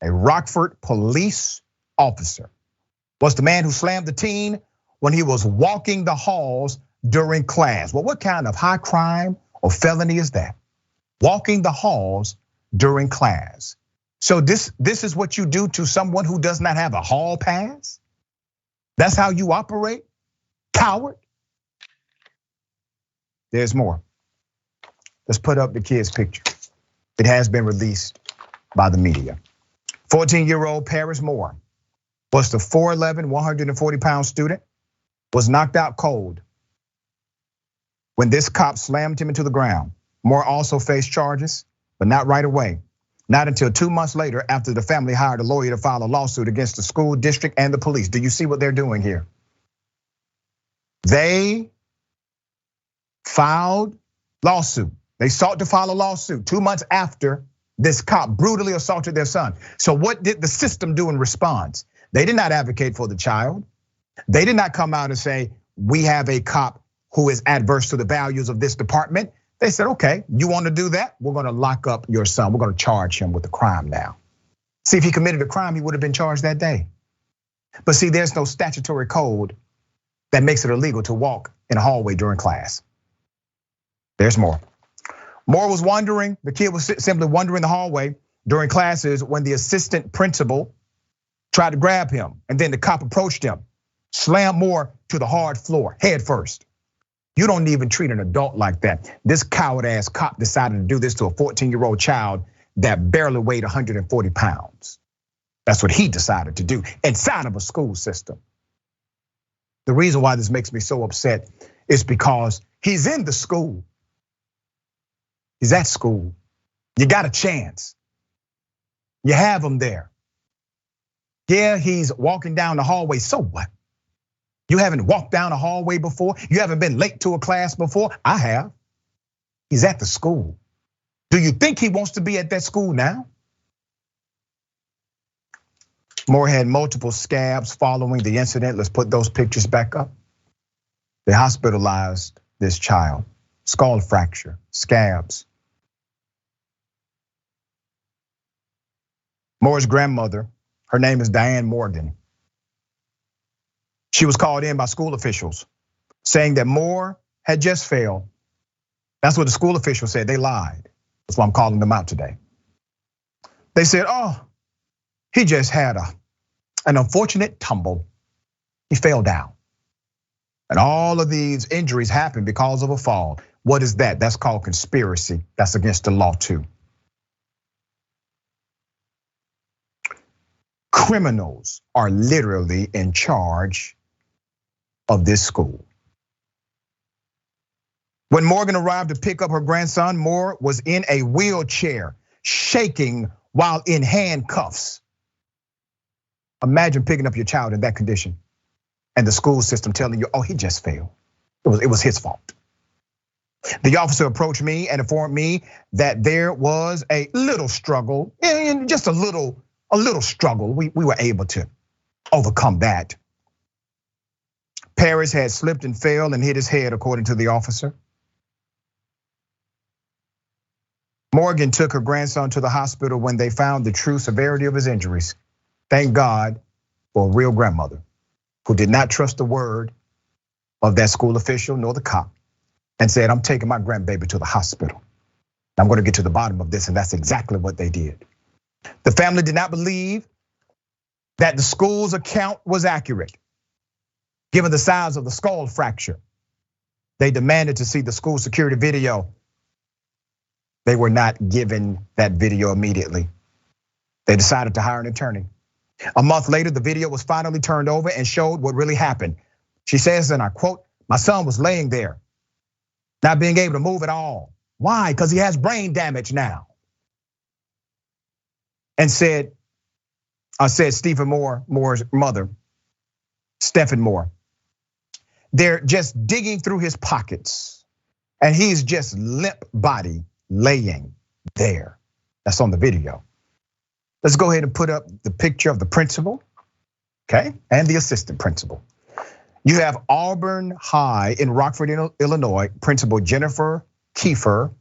a Rockford police officer, was the man who slammed the teen when he was walking the halls during class. Well, what kind of high crime or felony is that? Walking the halls during class. So this is what you do to someone who does not have a hall pass? That's how you operate? Coward? There's more. Let's put up the kid's picture. It has been released by the media. 14-year-old Paris Moore was the 4'11", 140-pound student, was knocked out cold When this cop slammed him into the ground, Moore also faced charges, but not right away. Not until 2 months later, after the family hired a lawyer to file a lawsuit against the school district and the police. Do you see what they're doing here? They filed lawsuit. They sought to file a lawsuit 2 months after this cop brutally assaulted their son. So what did the system do in response? They did not advocate for the child. They did not come out and say, we have a cop who is adverse to the values of this department. They said, okay, you want to do that? We're going to lock up your son. We're going to charge him with a crime now. See, if he committed a crime, he would have been charged that day. But see, there's no statutory code that makes it illegal to walk in a hallway during class. There's more. Moore was wandering, the kid was simply wandering the hallway during classes when the assistant principal tried to grab him, and then the cop approached him, slammed Moore to the hard floor, head first. You don't even treat an adult like that. This coward ass cop decided to do this to a 14-year-old child that barely weighed 140 pounds. That's what he decided to do inside of a school system. The reason why this makes me so upset is because he's in the school. He's at school. You got a chance. You have him there. Yeah, he's walking down the hallway, so what? You haven't walked down a hallway before? You haven't been late to a class before? I have. He's at the school. Do you think he wants to be at that school now? Moore had multiple scabs following the incident. Let's put those pictures back up. They hospitalized this child, skull fracture, scabs. Moore's grandmother, her name is Diane Morgan. She was called in by school officials saying that Moore had just failed. That's what the school officials said. They lied. That's why I'm calling them out today. They said, he just had an unfortunate tumble. He fell down. And all of these injuries happened because of a fall. What is that? That's called conspiracy. That's against the law too. Criminals are literally in charge of this school. When Morgan arrived to pick up her grandson, Moore was in a wheelchair, shaking while in handcuffs. Imagine picking up your child in that condition and the school system telling you, he just failed. It was his fault. The officer approached me and informed me that there was a little struggle, and just a little struggle. We were able to overcome that. Paris had slipped and fell and hit his head, according to the officer. Morgan took her grandson to the hospital when they found the true severity of his injuries. Thank God for a real grandmother who did not trust the word of that school official nor the cop and said, I'm taking my grandbaby to the hospital. I'm going to get to the bottom of this, and that's exactly what they did. The family did not believe that the school's account was accurate, given the size of the skull fracture. They demanded to see the school security video. They were not given that video immediately. They decided to hire an attorney. A month later, the video was finally turned over and showed what really happened. She says, and I quote, my son was laying there, not being able to move at all. Why? Because he has brain damage now. And said Stephen Moore's mother, Stephen Moore. They're just digging through his pockets, and he's just limp body laying there. That's on the video. Let's go ahead and put up the picture of the principal, okay, and the assistant principal. You have Auburn High in Rockford, Illinois, Principal Jennifer Kiefer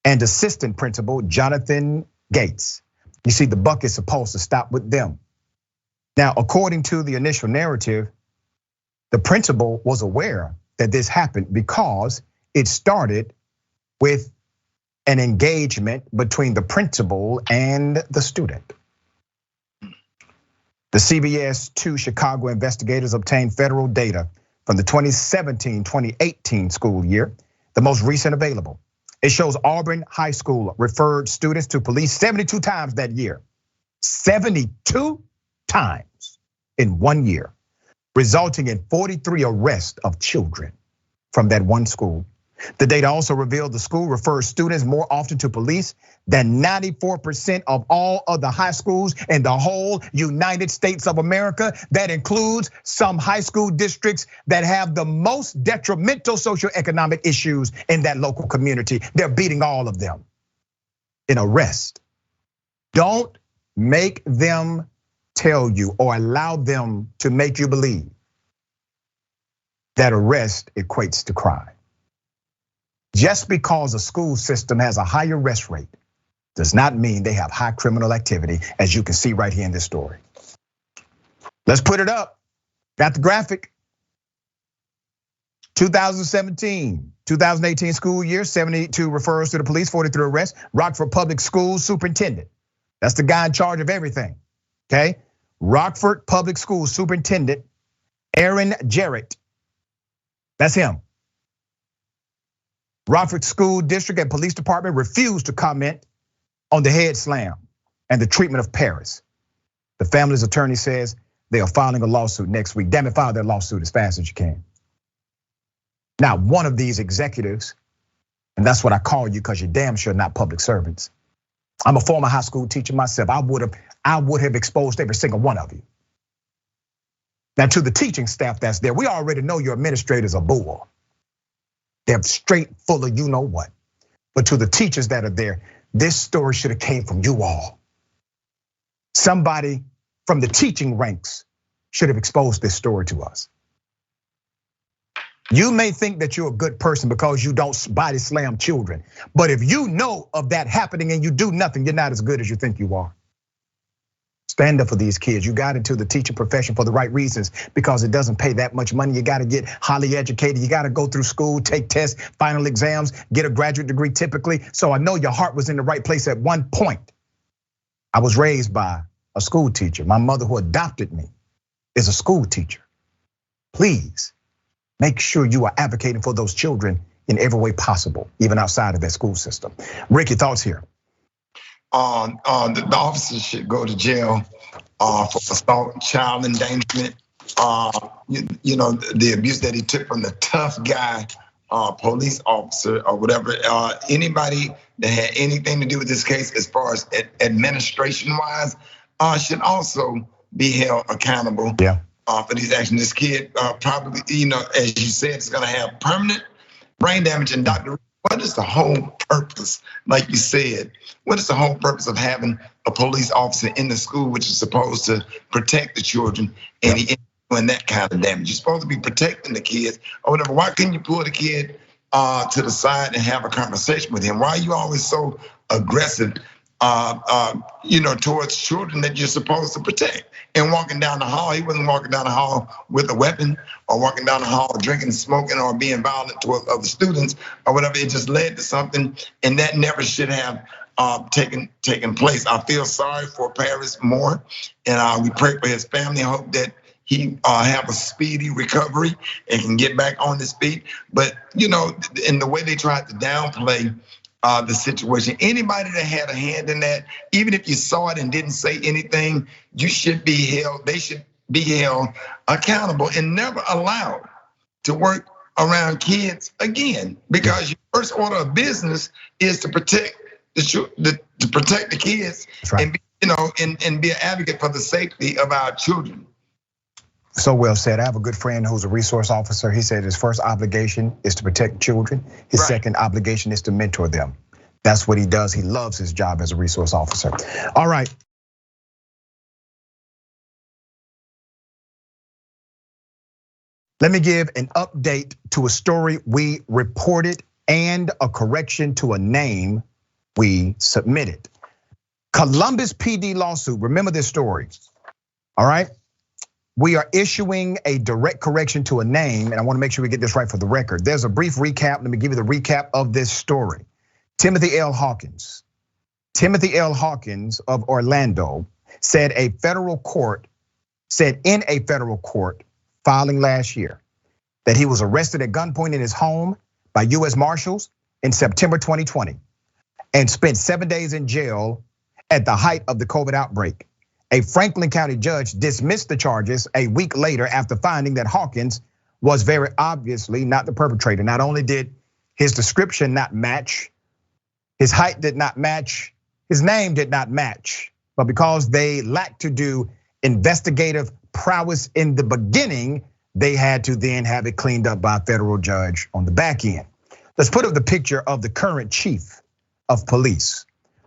and assistant principal Jonathan Gates. You see, the buck is supposed to stop with them. Now, according to the initial narrative, the principal was aware that this happened because it started with an engagement between the principal and the student. The CBS 2 Chicago investigators obtained federal data from the 2017-2018 school year, the most recent available. It shows Auburn High School referred students to police 72 times that year. 72 times in 1 year, resulting in 43 arrests of children from that one school. The data also revealed the school refers students more often to police than 94% of all other high schools in the whole United States of America. That includes some high school districts that have the most detrimental socioeconomic issues in that local community. They're beating all of them in arrest. Don't make them tell you or allow them to make you believe that arrest equates to crime. Just because a school system has a higher arrest rate does not mean they have high criminal activity, as you can see right here in this story. Let's put it up. Got the graphic. 2017, 2018 school year, 72 referrals to the police, 43 arrests. Rockford Public Schools superintendent. That's the guy in charge of everything, okay? Rockford Public Schools superintendent, Aaron Jarrett. That's him. Rockford School District and Police Department refused to comment on the head slam and the treatment of Paris. The family's attorney says they are filing a lawsuit next week. Damn it, file their lawsuit as fast as you can. Now, one of these executives, and that's what I call you because you're damn sure not public servants. I'm a former high school teacher myself. I would have exposed every single one of you. Now, to the teaching staff that's there, we already know your administrators are bull. They're straight full of you know what. But to the teachers that are there, this story should have came from you all. Somebody from the teaching ranks should have exposed this story to us. You may think that you're a good person because you don't body slam children. But if you know of that happening and you do nothing, you're not as good as you think you are. Stand up for these kids. You got into the teaching profession for the right reasons because it doesn't pay that much money. You got to get highly educated. You got to go through school, take tests, final exams, get a graduate degree typically. So I know your heart was in the right place at one point. I was raised by a school teacher. My mother who adopted me is a school teacher. Please make sure you are advocating for those children in every way possible, even outside of that school system. Rickey, thoughts here? The officers should go to jail for assault, child endangerment. You know, the abuse that he took from the tough guy, police officer or whatever. Anybody that had anything to do with this case, as far as administration-wise, should also be held accountable. Yeah. For these actions. This kid probably, you know, as you said, it's going to have permanent brain damage. And Dr. What is the whole purpose, like you said, what is the whole purpose of having a police officer in the school, which is supposed to protect the children, and he doing that kind of damage? You're supposed to be protecting the kids or whatever. Why couldn't you pull the kid to the side and have a conversation with him? Why are you always so aggressive, you know, towards children that you're supposed to protect? And walking down the hall, he wasn't walking down the hall with a weapon or walking down the hall drinking, smoking, or being violent towards other students or whatever. It just led to something, and that never should have taken place. I feel sorry for Paris more, and we pray for his family. I hope that he have a speedy recovery and can get back on his feet. But you know, in the way they tried to downplay the situation, anybody that had a hand in that, even if you saw it and didn't say anything, you should be held. They should be held accountable and never allowed to work around kids again. Because your first order of business is to protect the kids, right, and be, you know, and be an advocate for the safety of our children. So well said. I have a good friend who's a resource officer. He said his first obligation is to protect children. His second obligation is to mentor them. That's what he does. He loves his job as a resource officer. All right. Let me give an update to a story we reported and a correction to a name we submitted. Columbus PD lawsuit. Remember this story. All right. We are issuing a direct correction to a name, and I want to make sure we get this right for the record. There's a brief recap. Let me give you the recap of this story. Timothy L. Hawkins of Orlando said in a federal court filing last year that he was arrested at gunpoint in his home by US Marshals in September 2020 and spent 7 days in jail at the height of the COVID outbreak. A Franklin County judge dismissed the charges a week later after finding that Hawkins was very obviously not the perpetrator. Not only did his description not match, his height did not match, his name did not match. But because they lacked to do investigative prowess in the beginning, they had to then have it cleaned up by a federal judge on the back end. Let's put up the picture of the current chief of police.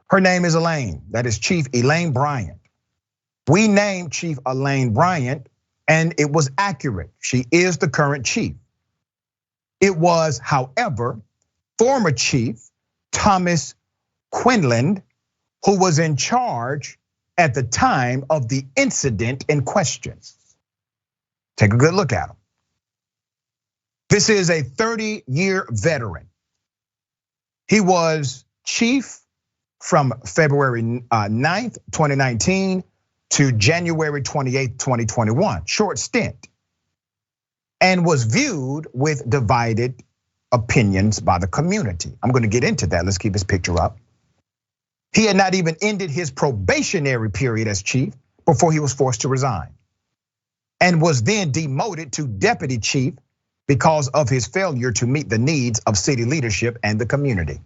Her name is Elaine, that is Chief Elaine Bryant. We named Chief Elaine Bryant and it was accurate. She is the current chief. It was, however, former Chief Thomas Quinlan who was in charge at the time of the incident in question. Take a good look at him. This is a 30-year veteran. He was chief from February 9th, 2019 to January 28th, 2021, short stint, and was viewed with divided opinions by the community. I'm gonna get into that, let's keep his picture up. He had not even ended his probationary period as chief before he was forced to resign, and was then demoted to deputy chief because of his failure to meet the needs of city leadership and the community.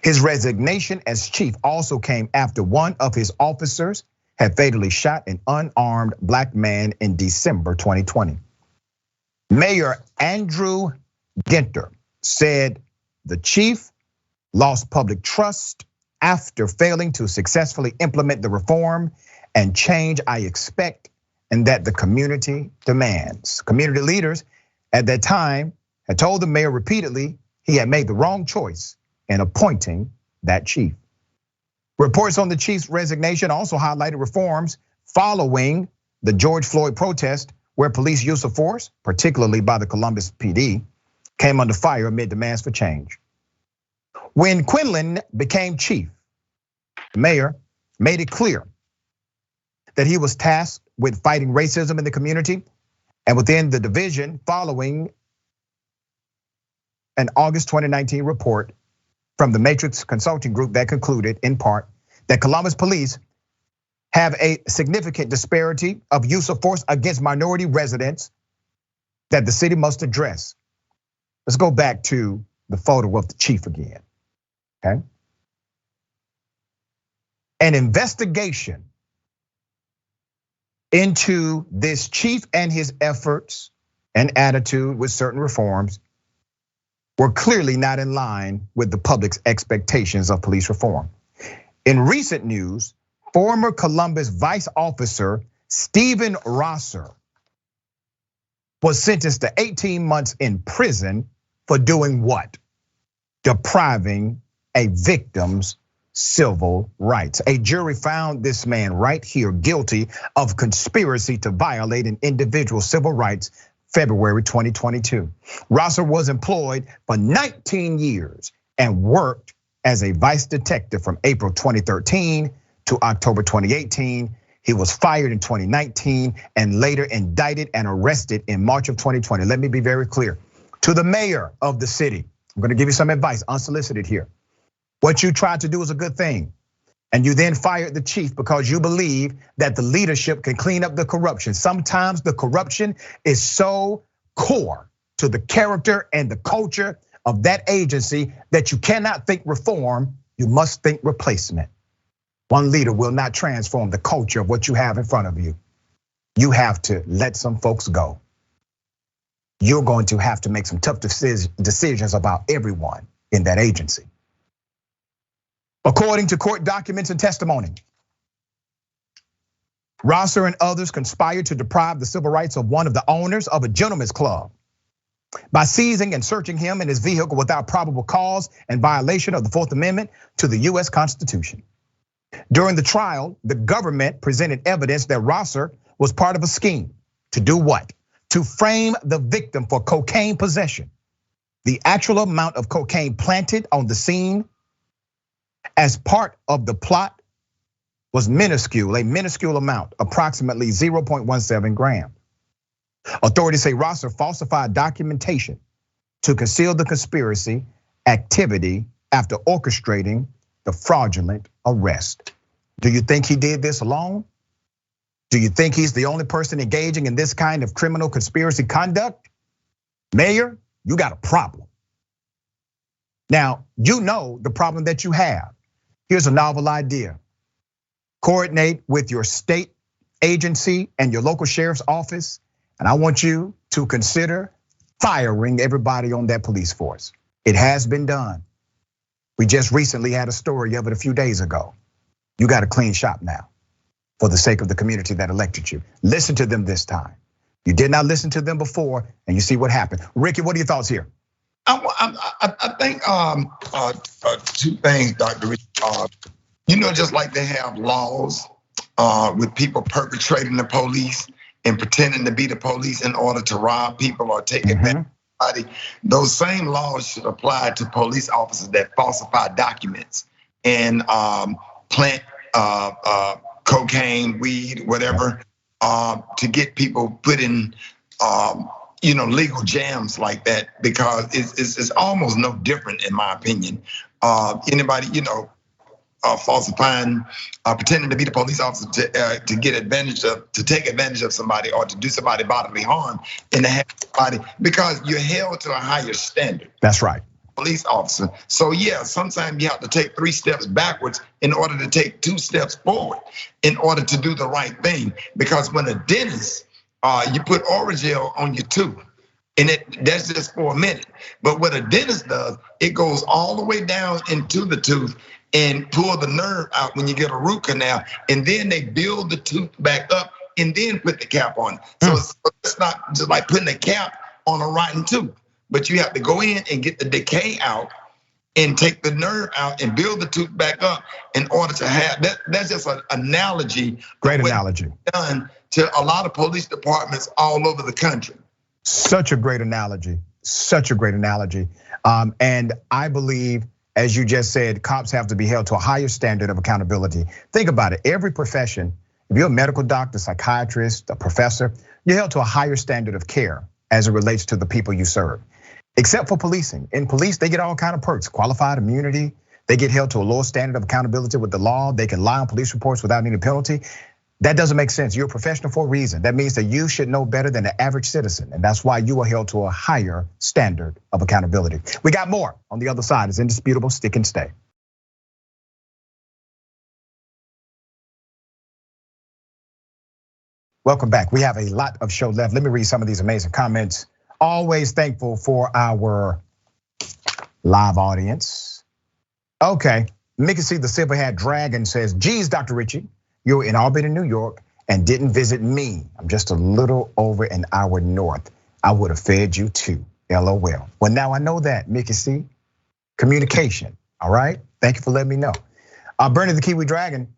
His resignation as chief also came after one of his officers had fatally shot an unarmed black man in December 2020. Mayor Andrew Ginter said the chief lost public trust after failing to successfully implement the reform and change I expect and that the community demands. Community leaders at that time had told the mayor repeatedly he had made the wrong choice in appointing that chief. Reports on the chief's resignation also highlighted reforms following the George Floyd protest, where police use of force, particularly by the Columbus PD, came under fire amid demands for change. When Quinlan became chief, the mayor made it clear that he was tasked with fighting racism in the community and within the division, following an August 2019 report from the Matrix Consulting Group that concluded, in part, that Columbus police have a significant disparity of use of force against minority residents that the city must address. Let's go back to the photo of the chief again, okay? An investigation into this chief and his efforts and attitude with certain reforms were clearly not in line with the public's expectations of police reform. In recent news, former Columbus vice officer Stephen Rosser was sentenced to 18 months in prison for doing what? Depriving a victim's civil rights. A jury found this man right here guilty of conspiracy to violate an individual's civil rights February 2022. Rosser was employed for 19 years and worked as a vice detective from April 2013 to October 2018. He was fired in 2019 and later indicted and arrested in March of 2020. Let me be very clear. To the mayor of the city, I'm gonna give you some advice, unsolicited here. What you tried to do is a good thing. And you then fired the chief because you believe that the leadership can clean up the corruption. Sometimes the corruption is so core to the character and the culture of that agency that you cannot think reform, you must think replacement. One leader will not transform the culture of what you have in front of you. You have to let some folks go. You're going to have to make some tough decisions about everyone in that agency. According to court documents and testimony, Rosser and others conspired to deprive the civil rights of one of the owners of a gentleman's club by seizing and searching him and his vehicle without probable cause and violation of the 4th Amendment to the US Constitution. During the trial, the government presented evidence that Rosser was part of a scheme to do what? To frame the victim for cocaine possession. The actual amount of cocaine planted on the scene as part of the plot was minuscule, a minuscule amount, approximately 0.17 grams. Authorities say Rosser falsified documentation to conceal the conspiracy activity after orchestrating the fraudulent arrest. Do you think he did this alone? Do you think he's the only person engaging in this kind of criminal conspiracy conduct? Mayor, you got a problem. Now, you know the problem that you have. Here's a novel idea. Coordinate with your state agency and your local sheriff's office, and I want you to consider firing everybody on that police force. It has been done. We just recently had a story of it a few days ago. You got a clean shop now for the sake of the community that elected you. Listen to them this time. You did not listen to them before, and you see what happened. Rickey, what are your thoughts here? I think two things, Dr. Richey. Just like they have laws with people perpetrating the police and pretending to be the police in order to rob people or take advantage of somebody, those same laws should apply to police officers that falsify documents and plant cocaine, weed, whatever, to get people put in legal jams like that, because it's almost no different in my opinion. Anybody, falsifying, pretending to be the police officer to get advantage of, to take advantage of somebody or to do somebody bodily harm in the body, because you're held to a higher standard. That's right. Police officer. So yeah, sometimes you have to take 3 steps backwards in order to take 2 steps forward in order to do the right thing. Because when a dentist, you put Orajel on your tooth, and that's just for a minute. But what a dentist does, it goes all the way down into the tooth and pull the nerve out when you get a root canal, and then they build the tooth back up and then put the cap on. So it's not just like putting a cap on a rotten tooth, but you have to go in and get the decay out and take the nerve out and build the tooth back up in order to have that. That's just an analogy. Great analogy. Done to a lot of police departments all over the country. Such a great analogy. Such a great analogy. And I believe, as you just said, cops have to be held to a higher standard of accountability. Think about it. Every profession, if you're a medical doctor, psychiatrist, a professor, you're held to a higher standard of care as it relates to the people you serve. Except for policing. In police, they get all kind of perks, qualified immunity. They get held to a lower standard of accountability with the law. They can lie on police reports without any penalty. That doesn't make sense. You're a professional for a reason. That means that you should know better than the average citizen. And that's why you are held to a higher standard of accountability. We got more on the other side. It's Indisputable. Stick and stay. Welcome back. We have a lot of show left. Let me read some of these amazing comments. Always thankful for our live audience. Okay, Mickey C. the Silver Hat Dragon says, geez, Dr. Richey, you're in Albany, New York, and didn't visit me. I'm just a little over an hour north. I would have fed you too, LOL. Well, now I know that, Mickey C. Communication, all right? Thank you for letting me know. Bernie the Kiwi Dragon,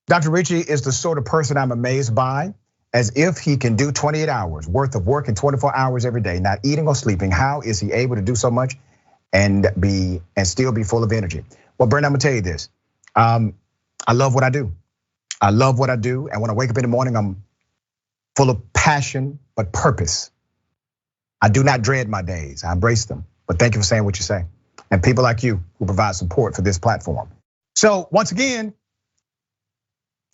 Dr. Richey is the sort of person I'm amazed by, as if he can do 28 hours worth of work in 24 hours every day, not eating or sleeping. How is he able to do so much and still be full of energy? Well, Bernie, I'm gonna tell you this. I love what I do. I love what I do, and when I wake up in the morning, I'm full of passion, but purpose. I do not dread my days, I embrace them. But thank you for saying what you say. And people like you who provide support for this platform. So once again,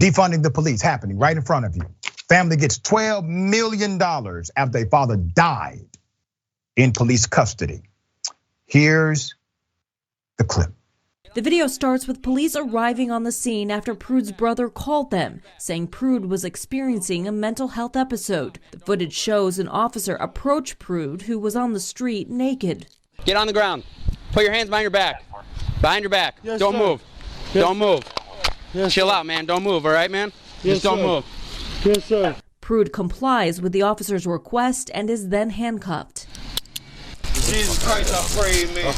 defunding the police happening right in front of you. Family gets $12 million after a father died in police custody. Here's the clip. The video starts with police arriving on the scene after Prude's brother called them, saying Prude was experiencing a mental health episode. The footage shows an officer approach Prude, who was on the street naked. Get on the ground. Put your hands behind your back. Behind your back. Yes, don't move. Yes. Don't move. Yes, chill out, man. Don't move, all right, man? Yes, just don't move. Yes, sir. Prude complies with the officer's request and is then handcuffed. Jesus Christ, I pray, man.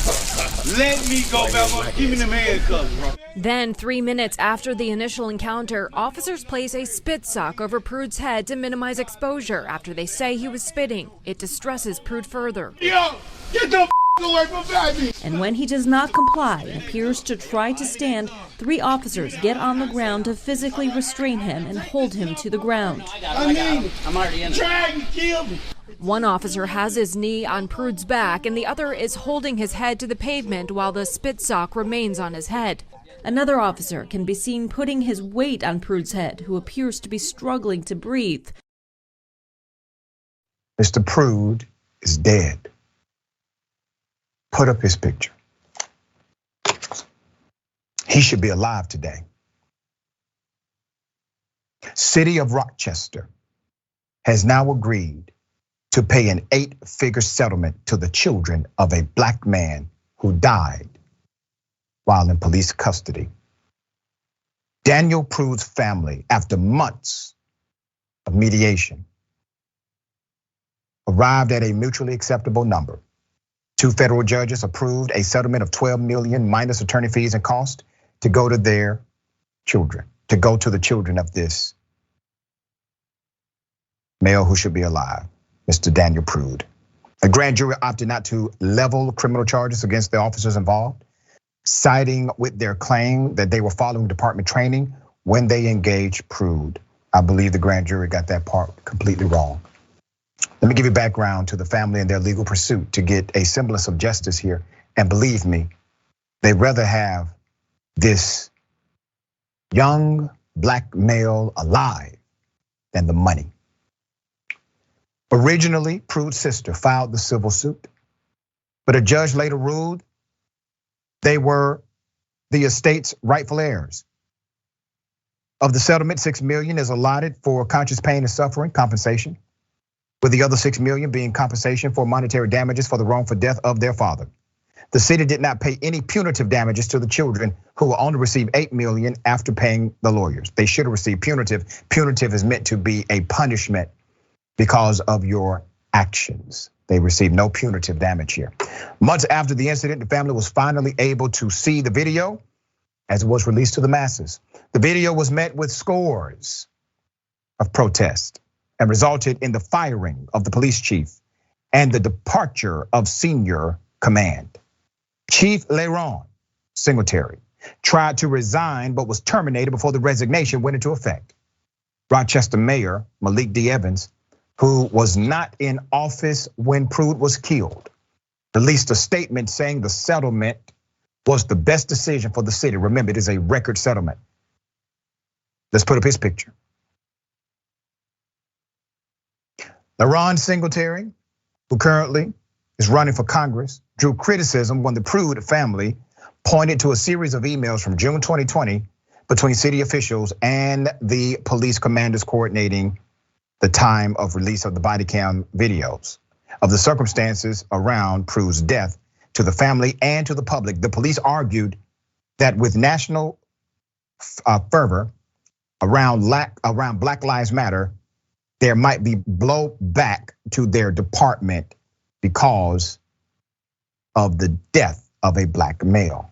Let me go back. Give me them handcuffs, bro. Then 3 minutes after the initial encounter, officers place a spit sock over Prude's head to minimize exposure after they say he was spitting. It distresses Prude further. Yo, get the away from me. And when he does not comply and appears to try to stand, 3 officers get on the ground to physically restrain him and hold him to the ground. I'm already in it. Trying to kill me. One officer has his knee on Prude's back and the other is holding his head to the pavement while the spit sock remains on his head. Another officer can be seen putting his weight on Prude's head, who appears to be struggling to breathe. Mr. Prude is dead. Put up his picture. He should be alive today. City of Rochester has now agreed to pay an 8-figure settlement to the children of a black man who died while in police custody. Daniel Prude's family, after months of mediation, arrived at a mutually acceptable number. 2 federal judges approved a settlement of $12 million minus attorney fees and costs to go to their children, to go to the children of this male who should be alive, Mr. Daniel Prude. A grand jury opted not to level criminal charges against the officers involved, siding with their claim that they were following department training when they engaged Prude. I believe the grand jury got that part completely wrong. Let me give you background to the family and their legal pursuit to get a semblance of justice here. And believe me, they'd rather have this young black male alive than the money. Originally, Prude's sister filed the civil suit, but a judge later ruled they were the estate's rightful heirs. Of the settlement, $6 million is allotted for conscious pain and suffering compensation, with the other $6 million being compensation for monetary damages for the wrongful death of their father. The city did not pay any punitive damages to the children, who will only receive $8 million after paying the lawyers. They should have received punitive. Punitive is meant to be a punishment because of your actions. They received no punitive damage here. Months after the incident, the family was finally able to see the video as it was released to the masses. The video was met with scores of protests and resulted in the firing of the police chief and the departure of senior command. Chief Leron Singletary tried to resign but was terminated before the resignation went into effect. Rochester Mayor Malik D. Evans, who was not in office when Prude was killed, released a statement saying the settlement was the best decision for the city. Remember, it is a record settlement. Let's put up his picture. LaRon Singletary, who currently is running for Congress, drew criticism when the Prude family pointed to a series of emails from June 2020 between city officials and the police commanders coordinating the time of release of the body cam videos of the circumstances around Prude's death to the family and to the public. The police argued that with national fervor around Black Lives Matter, there might be blowback to their department because of the death of a black male.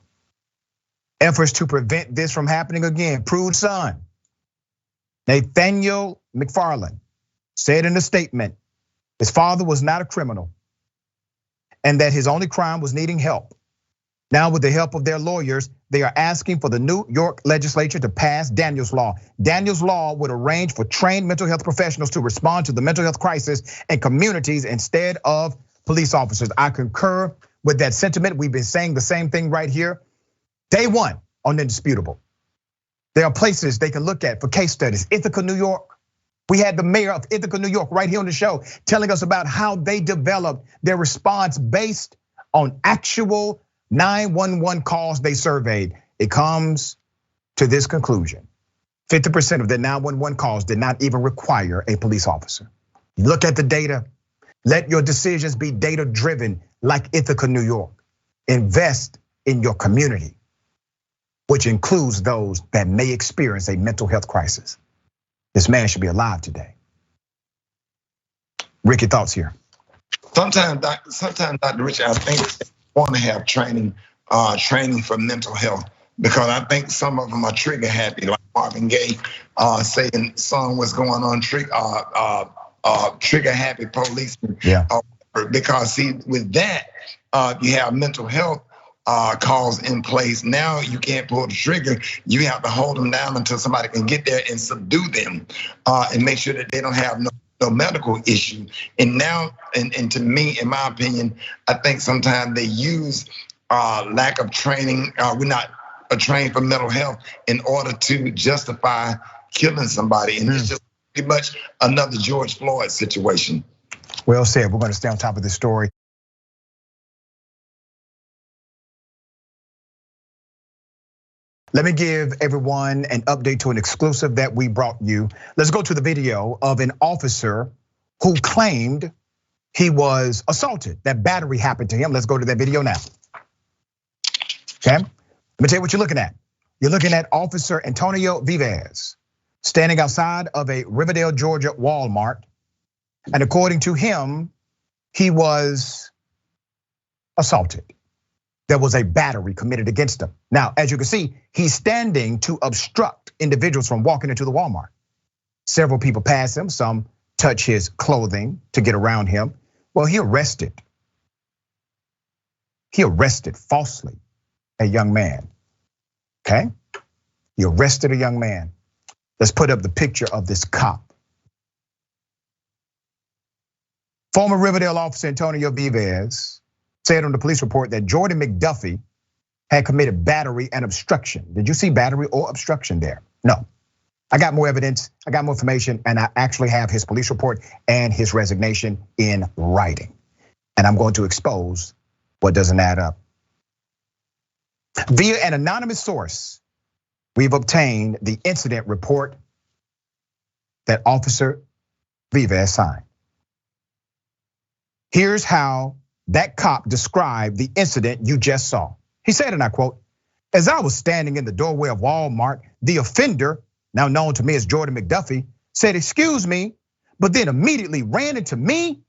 Efforts to prevent this from happening again. Prude's son, Nathaniel McFarland, said in a statement, his father was not a criminal and that his only crime was needing help. Now, with the help of their lawyers, they are asking for the New York legislature to pass Daniel's Law. Daniel's Law would arrange for trained mental health professionals to respond to the mental health crisis in communities instead of police officers. I concur with that sentiment. We've been saying the same thing right here. Day one on Indisputable. There are places they can look at for case studies. Ithaca, New York. We had the mayor of Ithaca, New York right here on the show telling us about how they developed their response based on actual 911 calls they surveyed. It comes to this conclusion. 50% of the 911 calls did not even require a police officer. Look at the data. Let your decisions be data driven like Ithaca, New York. Invest in your community, which includes those that may experience a mental health crisis. This man should be alive today. Ricky, thoughts here? Sometimes, Dr. Richey, I think they want to have training for mental health, because I think some of them are trigger happy, like Marvin Gaye saying son what's going on, trigger happy policeman. Yeah. Because see, with that, you have mental health calls in place. Now you can't pull the trigger. You have to hold them down until somebody can get there and subdue them, and make sure that they don't have no medical issue. And now, and to me, in my opinion, I think sometimes they use lack of training. We're not trained for mental health in order to justify killing somebody, and it's just pretty much another George Floyd situation. Well said. We're going to stay on top of this story. Let me give everyone an update to an exclusive that we brought you. Let's go to the video of an officer who claimed he was assaulted. That battery happened to him. Let's go to that video now. Okay, let me tell you what you're looking at. You're looking at Officer Antonio Vives standing outside of a Riverdale, Georgia Walmart. And according to him, he was assaulted. There was a battery committed against him. Now, as you can see, he's standing to obstruct individuals from walking into the Walmart. Several people pass him, some touch his clothing to get around him. Well, he arrested falsely a young man, okay? He arrested a young man. Let's put up the picture of this cop. Former Riverdale officer Antonio Vives said on the police report that Jordan McDuffie had committed battery and obstruction. Did you see battery or obstruction there? No. I got more evidence, I got more information, and I actually have his police report and his resignation in writing. And I'm going to expose what doesn't add up. Via an anonymous source, we've obtained the incident report that Officer Vives signed. Here's how that cop described the incident you just saw. He said, and I quote, "As I was standing in the doorway of Walmart, the offender, now known to me as Jordan McDuffie, said, 'Excuse me,' but then immediately ran into me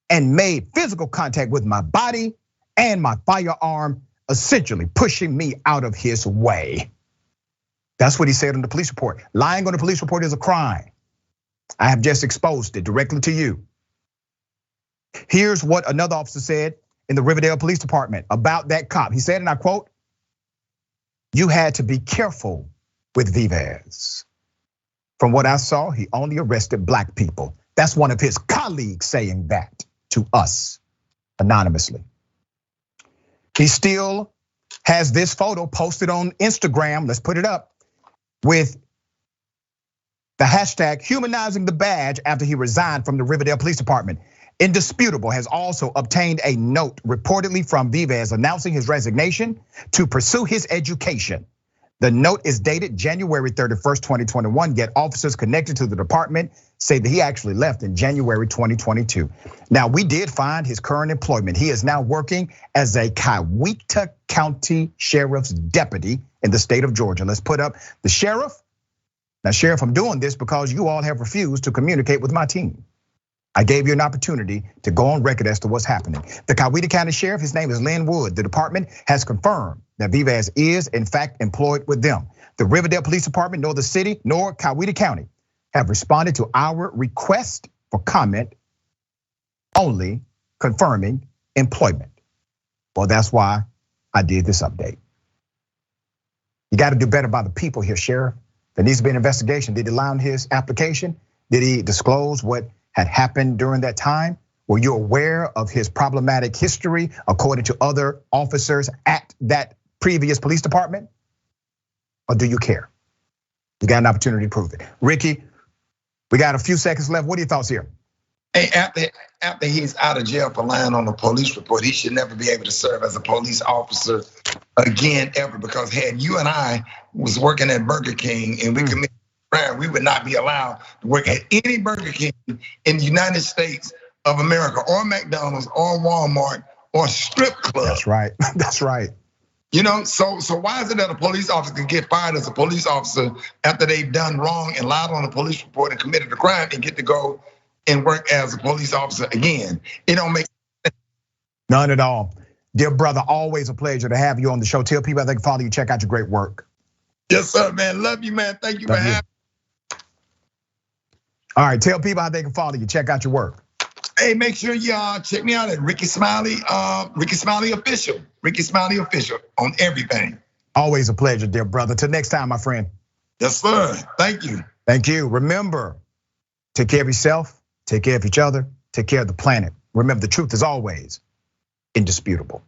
and made physical contact with my body and my firearm, essentially pushing me out of his way." That's what he said on the police report. Lying on the police report is a crime. I have just exposed it directly to you. Here's what another officer said in the Riverdale Police Department about that cop. He said, and I quote, "You had to be careful with Vives. From what I saw, he only arrested black people." That's one of his colleagues saying that to us anonymously. He still has this photo posted on Instagram. Let's put it up with the hashtag humanizing the badge after he resigned from the Riverdale Police Department. Indisputable has also obtained a note reportedly from Vives announcing his resignation to pursue his education. The note is dated January 31st, 2021, yet officers connected to the department say that he actually left in January 2022. Now, we did find his current employment. He is now working as a Coweta County Sheriff's deputy in the state of Georgia. Let's put up the sheriff. Now, Sheriff, I'm doing this because you all have refused to communicate with my team. I gave you an opportunity to go on record as to what's happening. The Coweta County Sheriff, his name is Lynn Wood. The department has confirmed that Vives is in fact employed with them. The Riverdale Police Department, nor the city, nor Coweta County have responded to our request for comment, only confirming employment. Well, that's why I did this update. You got to do better by the people here, Sheriff. There needs to be an investigation. Did he lie on his application? Did he disclose what had happened during that time? Were you aware of his problematic history according to other officers at that previous police department? Or do you care? You got an opportunity to prove it. Ricky, we got a few seconds left. What are your thoughts here? Hey, after he's out of jail for lying on a police report, he should never be able to serve as a police officer again ever, because had you and I was working at Burger King and we committed a crime, we would not be allowed to work at any Burger King in the United States of America or McDonald's or Walmart or strip club. That's right, that's right. You know, so why is it that a police officer can get fired as a police officer after they've done wrong and lied on a police report and committed a crime and get to go and work as a police officer again? It don't make sense. None at all. Dear brother, always a pleasure to have you on the show. Tell people how they can follow you, check out your great work. Yes, sir, man. Love you, man. Thank you for having me. All right, tell people how they can follow you, check out your work. Hey, make sure you check me out at Rickey Smiley, Rickey Smiley Official. Rickey Smiley Official on everything. Always a pleasure, dear brother. Till next time, my friend. Yes, sir. Thank you. Thank you. Remember, take care of yourself, take care of each other, take care of the planet. Remember, the truth is always indisputable.